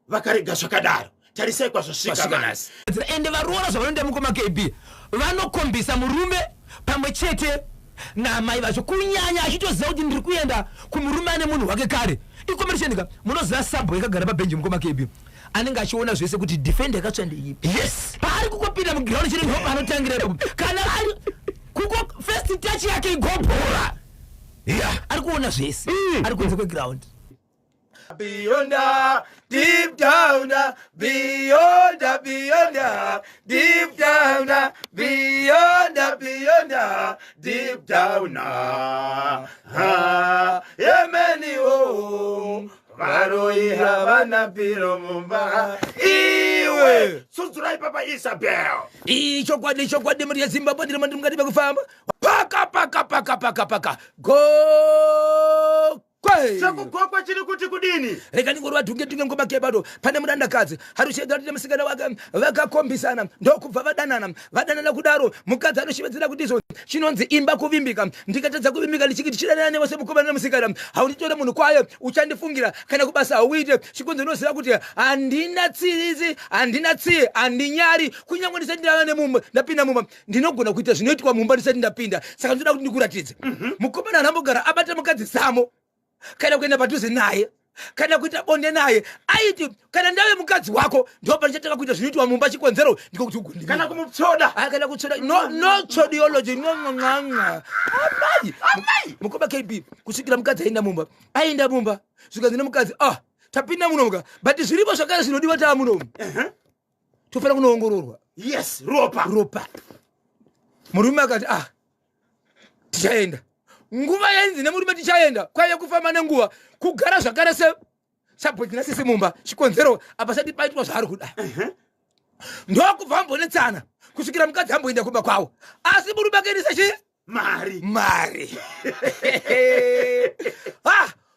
vakarega zvakadaro. Tarisai kwazvosvika nasi. Ende varoora zvavanoenda mukoma KB vanokombisa murume pamwe chete naamai vacho kunyanya achitoziva kuti ndiri kuenda kumurume ane munhu wake kare. Ikomerishenika munoziva sabho yakagara pabhenji mukoma KB anenge achiona zvese kuti defend yakatsva ndeipi. Yes. Paari kukopinda muground chiri ndipo panotangira ipapo. Kana ari kuko first touch yake igobhora. Ari kuona zvese. Ari kunze kweground. Beyond, deep down, beyond, deep down, beyond, deep down. Yemeni o, varoi havana piro mumba. Iwe, Suzurai Baba Isabel. Chokwadi muri Zimbabwe ndiri mandimukati pakufamba. Paka. Go. Chakugokwa chiri kuti kudini. Reka ndingorwa dhunge ngoma kebato pane murandakadzi harushedza kuti musikana wake vakakombisana ndokubva vadanana kudaro mukadzi anoshivedzera kuti izvo chinonzi imba kuvimbika ndikatadza kuvimbika ndichiti chidanana nevose mukomana nemusikana haunditora munhu kwaye uchandifungira kana kubasa hauite chikunze unoziva kuti handina tsirizi handina tsiye handinyari kunyange ndisati ndava nemumba ndapinda mumba ndinogona kuita zvinoitwa mumba ndisati ndapinda saka ndoda kuti ndikuratidze mukomana anambogara abata mukadzi zamo kana kuenda padhuze naye kana kuita bonde naye aiti kana ndave mukadzi wako ndipo panichataka kuita zvinoitwa mumba chikonzero ndiko kuti ugondi kana kumutsoda kana kutsoda no tsodiology amai mukomba KB kusvikira mukadzi aenda mumba zvikanzi nemukadzi tapinda munomuka but zviripo zvakare zvinodiwa taa munomu tofanira kunoongororwa. Yes, ropa murume akati tichaenda nguva yenzi nemurume tichaenda kwaiye kufamba nenguva kugara zvakare sabhodina sisi mumba chikonzero apasati paitwa zvaari kuda ndokubva ambonetsana kusvikira mukadzi amboenda kumba kwawo asi murume akaendesa chi mari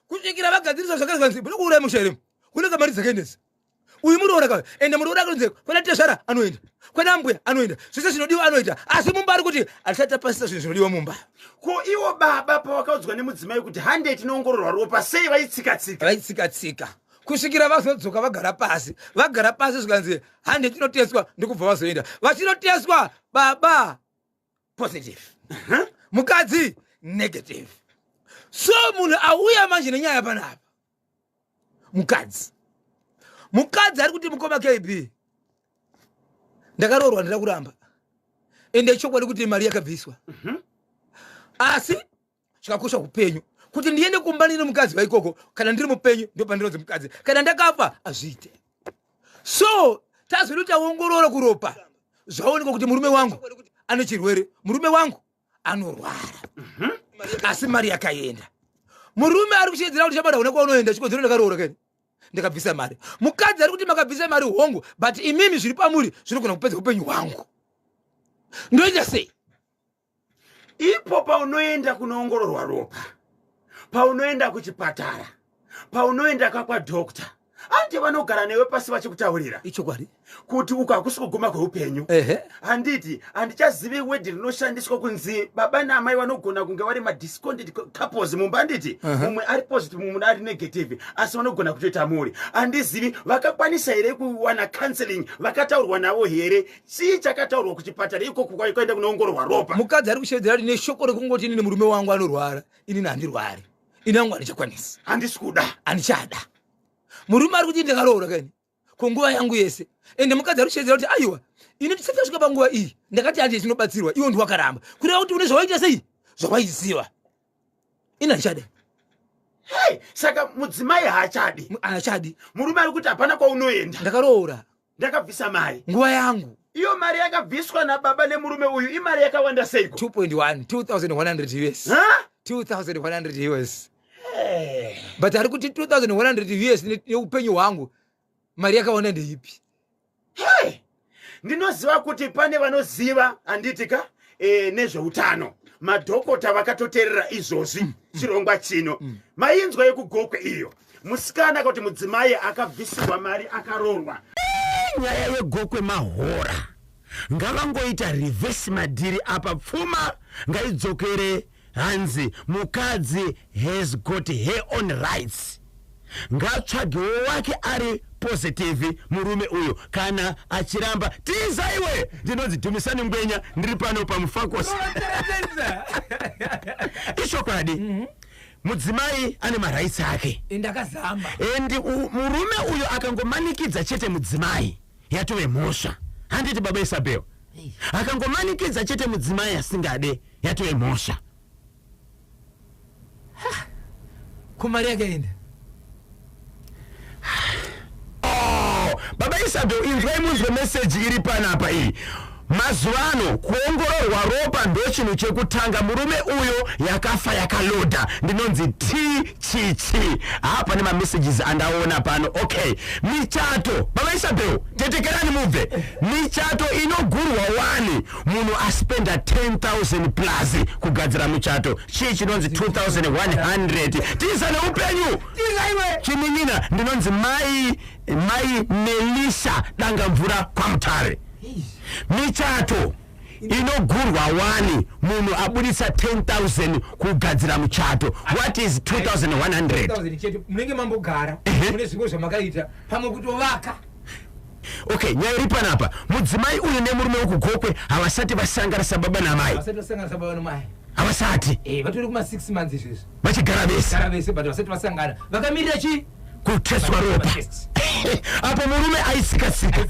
kusvikira vagadzirisa zvakare zvanzi bude kuuraya mushairemu kunenge mari dzakaendesa uyu muroora kawe ende muroora akonze kwena teshara anoenda kwena mbuya anoenda zvese zvinodiwa anoita asi mumba ari kuti alisatapasisa zvinhu zvinodiwa mumba. Ko iwo baba pawakaudzwa nemudzimai kuti hande tinoongororwa ropa sei vaitsika kusvikira vazodzoka vagara pasi zvikanzi hande tinoteswa ndikubva vazoenda vachinoteswa baba positive mukadzi negative. So munhu auya manje nenyaya panapa mukadzi ari kuti mukoma KB ndakaroorwa ndira kuramba ende chokwadi kuti mari yakabviswa asi zvakakosha upenyu kuti ndiende kumba ndine mukadzi waikoko kana ndiri mupenyu ndio pandinodzi mukadzi kana ndakafa azviite. So tazviri kuti aongorora kuropa zvaoneka kuti murume wangu ane chirwere murume wangu anorwara asi mari yakaenda murume ari kushedzera kuti chabada una kwaunoenda chikonzero ndakaroora kani ndakabvisa mari mukadzi ari kuti makabvisa mari hongu but imimi zviri pamuri zvinogona kupedza upenyu hwangu ndoita sei. Ipo paunoenda kunoongororwa ropa paunoenda kuchipatara paunoenda kwadokta andi vanogara newe pasi vachikutaurira ichokwadi kuti ukakusi kuguma kweupenyu handiti handichazivi wedhi rinoshandiswa kunzi baba naamai vanogona kunge vari madisconded couples mumba handiti mumwe ari positive mumwe ari negative asi vanogona kutoita muri handizivi vakakwanisa here kuwana counseling vakataurwa navo here chii chakataurwa kuchipatara ikoko kwaenda kunoongororwa ropa. Mukadzi ari kushedzera kuti neshoko rekungoti inini murume wangu anorwara inini handirwari ini hangu handichakwanisi handisi kuda handichada murume ari kuti ndakaroora kani kunguva yangu yese ende mukadzi ari kushedzera kuti aiwa ini tisati tasvika panguva iyi ndakati handi tinobatsirwa iwo ndiwakaramba kureva kuti une zvawaita sei zvawaiziva ina chade hey saka mudzimai haachadi achadi murume ari kuti hapana kwaunoenda ndakaroora ndakabvisa mari nguva yangu iyo mari yakabviswa nababa nemurume uyu imari yakawanda seiko 2.1 US huh? 2100 US hey. but ari kuti 2100 US neupenyu hwangu mari yakawanda ndeipi hey. ndinoziva kuti pane vanoziva handitika nezveutano madhokota vakatoteerera izvozvi chirongwa chino mainzwa yekugokwe iyo musikana kuti mudzimai akabvisirwa mari akaroorwa nyaya yegokwe mahora ngavangoita reverse madhiri apa pfuma ngaidzokere hanzi mukadzi has got her own rights ngatsvagewo wake ari positive murume uyu kana achiramba tizaiwe ndinonzi dhumisani ngwenya ndiri pano pamufakosi ishokwadi mudzimai ane maraitsi ake ndakazamba endi murume uyu akangomanikidza chete mudzimai yatove mhosva handiti baba Isabel akangomanikidza chete mudzimai asingade yatove mhosva kumari yakaenda baba Isabel inzwai munzwe meseji iri panapa iyi mazuva ano kuongororwa ropa ndo chinhu chekutanga murume uyo yakafa yakalodha ndinonzi tichichi hapa nemamessages andaona pano okay michato baba Isabel tetekerani mubve michato inogurwa 1 munhu aspenda 10,000 plus kugadzira muchato chii chinonzi 2,100 tiza neupenyu chiminyina ndinonzi mai Melissa danga mvura kwa mutare michato inogurwa 1 munhu abudisa 10,000 kugadzira muchato what is 2,100 munenge mambogara mune zvinhu zvamakaita pamwe kutovaka okay nyaya iri panapa mudzimai uyu nemurume wekugokwe havasati vasangana sababa namai havasati vatori kuma 6 months izvezvi vachigara vese but vasati vasangana vakamirira chii kuteswa ropa apo murume aisikasika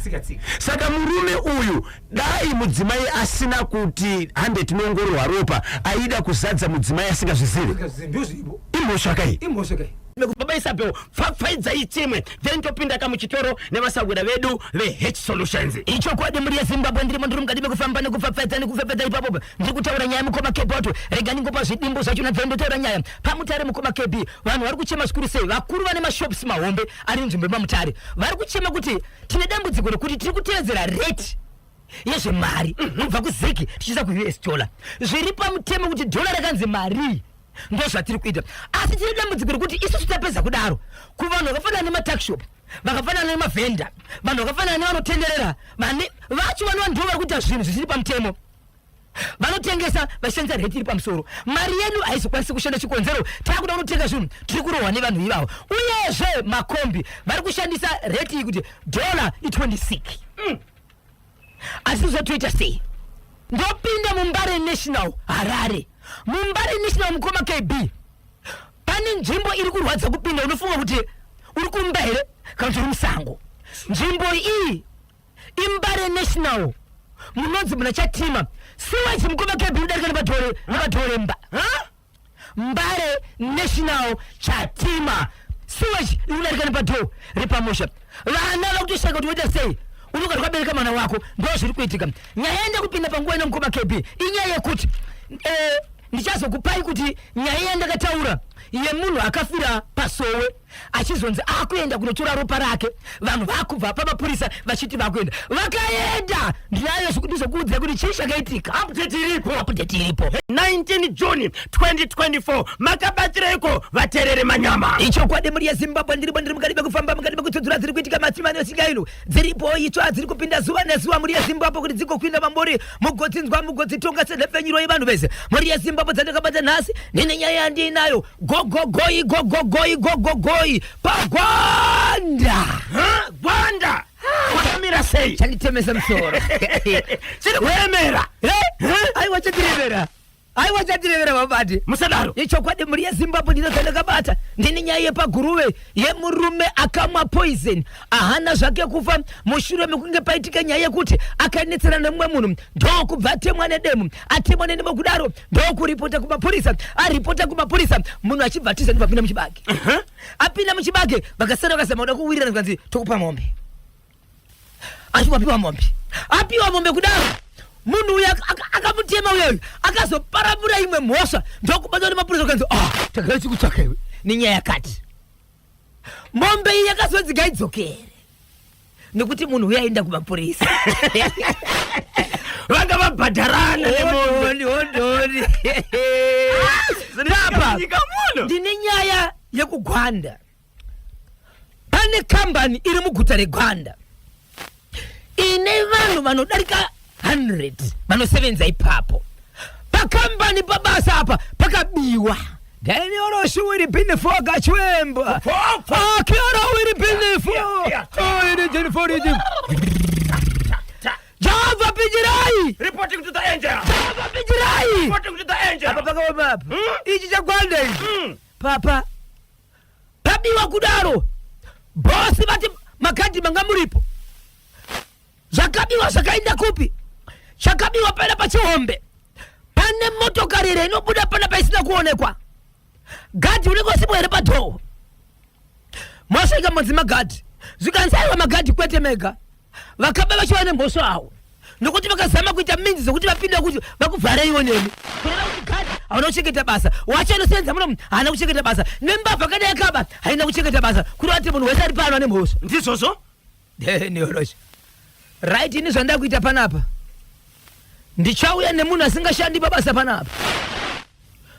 saka murume uyu dai mudzimai asina kuti 100 noongororwa ropa aida kuzadza mudzimai asingazvizivi imhosva kai baba Isabel pfaidzai chimwe then topinda kamuchitoro nevasagwira vedu veH Solutions ichokwadi muri yeZimbabwe ndirimo ndiri mukati mekufamba nekupfapfaidza nekupfepfedza ipapo ndiri kutaura nyaya mukoma kebhoto rega ningopa zvidimbo zvachona then ndotaura nyaya pamutare mukoma kebi vanhu vari kuchema zvikuru sei vakuru vane mashops mahombe ari nzvimbo yemamutare vari kuchema kuti tine dambudziko rekuti tiri kutevedzera rate yezvemari kubva kuzeki tichiisa kuUS dollar zviri pamutemo kuti dollar rakanzi mari ndo zvatiri kuita asi tiri dambudziko rekuti isusu tapedza kudaro kuvanhu vakafanana nematakshop vakafanana nemavhenda vanhu vakafanana nevanotenderera vacho vanova ndo vari kuita zvinhu zvisiri pamutemo vanotengesa vachishandisa reti iri pamusoro mari yedu haizokwanisi kushanda chikonzero taakuda kunotenga zvinhu tiri kurohwa nevanhu ivavo uyezve makombi vari kushandisa reti iyi kuti dollar i26 asi zvotoita sei ndopinda mumbare national Harare mumbare national mukoma KB pane nzvimbo iri kurwadza kupinda unofunga kuti uri kumba here kana kuti uri musango nzvimbo iyi imbare national munonzi muna chatima siwachi mukoma KB udarika nepadhore mbare national chatima siwachi udarika nepadhore ripamusha vana vakutoshaika kuti woita sei unoka rwabereka mwana wako ndo zviri kuitika nyaya yenda kupinda panguva ino mukoma KB inyaya yekuti ndichazokupai kuti nyaya yandakataura yemunhu akafira pasowe achizonzi akuenda kunotora ropa rake vanhu vakubva pamapurisa vachiti vakuenda vakaenda ndinayo ndizokuudzira kuti chii chakaitika update iripo 19 June 2024 makabatireko vaterere manyama ichokwadi muri yeZimbabwe ndiripo ndiri mukati mekufamba mukati mekutsudzura dziri kuitika matsimani esika ino dziripo itsva dziri kupinda zuva nezuva muri yeZimbabwe kuti dzigokwinda mambori mugodzinzwa mugodzitonga sedhefenyuro yevanhu vese muri yeZimbabwe dzandakabata nhasi nene nyaya yandinayo gogogoi pagwanda gwanda wakamira sei chanditemesa musoro chiri kuemera aiwa chatiremera aiwa chatirevera mabati musadaro icho kwadi muri yeZimbabwe ndinozana kabata ndini nyaya yepaguruve yemurume akamwa poison ahana zvake kufa mushure mekunge paitika nyaya yekuti akainetsera nemumwe munhu ndokubva atemwa nedemu atemwa nenemo kudaro ndokuripota kumapurisa aripota kumapurisa munhu achibva atiza ndipapinda muchibage apinda muchibage vakasara vakazama kuda kuwirira ndikanzi tokupa mombe achiwapiwa mombe apiwa mombe kudaro munhu uya akamutema uyo akazoparapura imwe mhosva ndokubata nemapurisa kanzi tagara chikutsvaka iwe nenyaya yakati mombe iyi yakazodziga idzokere nekuti munhu uya aenda kumapurisa vanga vabhadharana hondoni papa ndine nyaya yekugwanda pane kambani iri muguta regwanda ine vanhu vanodarika 100 vanosevenza ipapo pakambani pabasa apa pakabiwa Daniel wiri pinifo akachwemba akiora wiri pinifo ini Jennifer Java pijirai reporting to the angel Java pijirai reporting to the angel apa pakawapa ichi chagwanda ichi papa pabiwa kudaro bosi vati makati manga muripo zvakabiwa zvakaenda kupi zvakabiwa pana pachihombe pane motokari ire inobuda pana paisina kuonekwa gadhi unekosimwa here padhoo mosvika monzi magadhi zvikansaiwa magadhi kwete mega vakaba vachiva nemhosvo avo nokuti vakazama kuita minzi zokuti vapinde kuti vakuvhareiwo nemi kureva kuti gadhi hauna kuchengeta basa wacho anosenza muno haana kuchengeta basa nembavha kana yakaba haina kuchengeta basa kureva kuti munhu wese ari pano ane mhosvo ndizvozvo niorosha right ini zvandada kuita panapa ndichauya nemunhu asingashandi pabasa panapa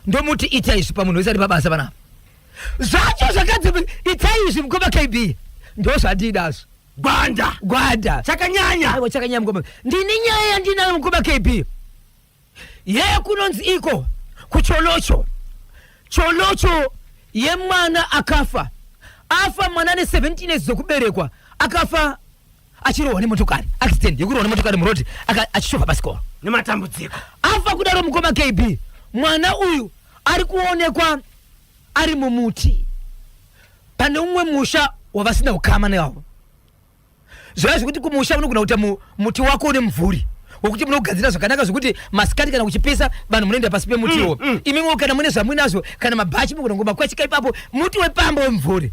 ndomuti ita izvi pamunhu wese ari pabasa panapa zvacho zvakadzi itai izvi mukoma KB ndo zvandidazvo gwanda chakanyanya aiwa chakanyanya mukoma ndine nyaya yandinayo mukoma KB yeye kunonzi iko kucholocho yemwana akafa afa mwana ane 17 years dzokuberekwa akafa achirohwa nemotokari accident yekurohwa nemotokari muroti achishova pasikoro nematambudziko afa kudaro mukoma KB mwana uyu ari kuonekwa ari mumuti pane umwe musha wavasina ukama nawo zvaya zvekuti kumusha unogona kuita muti wako une mvuri wokuti munogadzira zvakanaka zvokuti masikati kana kuchipisa vanhu munoenda pasi pemutiwo imimwe kana mune zvamuinazvo kana mabhachi mugonongoma kwachika ipapo muti wepamba wemvuri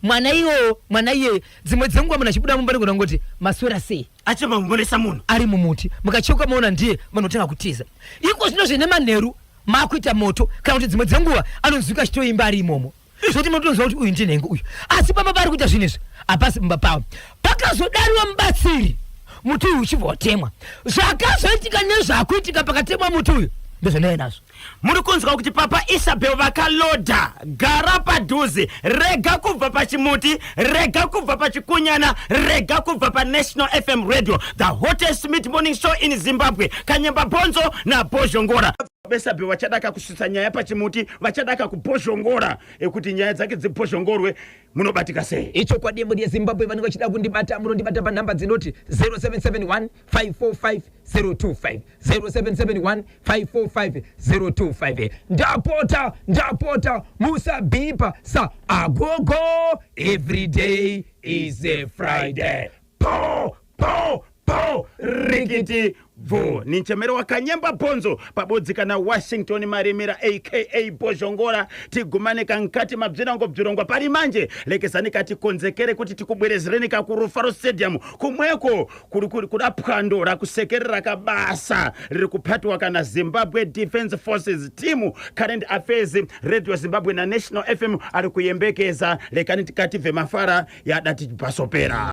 mwana iye dzimwe dzenguva munhu achibuda mumba nogona ngoti maswera sei achimamumboresa munhu ari mumuti mukacheuka maona ndiye vanotanga kutiza iko zvino zvine manheru makuita moto kana kuti dzimwe dzenguva anonzwika achitoimba ari imomo zvoti munotonzwa kuti uyu ndinhengo uyu asi pamba pari kuita zvinhu izvi hapasi mumba pavo pakazodariwa mubatsiri muti uyu uchibva watemwa zvakazoitika nezvakuitika pakatemwa muti uyu ndozvanaye nazvo muri kunzwa kuti papa Isabel vakaloda gara padhuze rega kubva pachimuti rega kubva pachikunyana rega kubva paNational FM radio the hottest mid morning show in Zimbabwe Kanyemba Bonzo na Bozhongora Isabel vachadaka kusvitsa nyaya pachimuti vachadaka kubhozhongora ekuti nyaya dzake dzibhozhongorwe munobatika sei icho kwadembo yeZimbabwe vanenge vachida kundibata munondibata panhamba dzinoti 0771 545 025 0771 545 025 ndapota musabipa sa agogo every day is a Friday po rikiti vo ni nchemero wa Kanyemba Bonzo pabodzikana Washington Maremera aka Bozhongora tigumane kankati mabzvirongwa pari manje lekesani kati konzekere kuti tikubwerezereni ka ku Rufaro Stadium kumweko kuda phwando rakusekerera kabasa riri kuphatwa kana Zimbabwe Defence Forces team current affairs radio Zimbabwe na National FM ari kuyembekeza lekani tikati ve mafara ya dati pasopera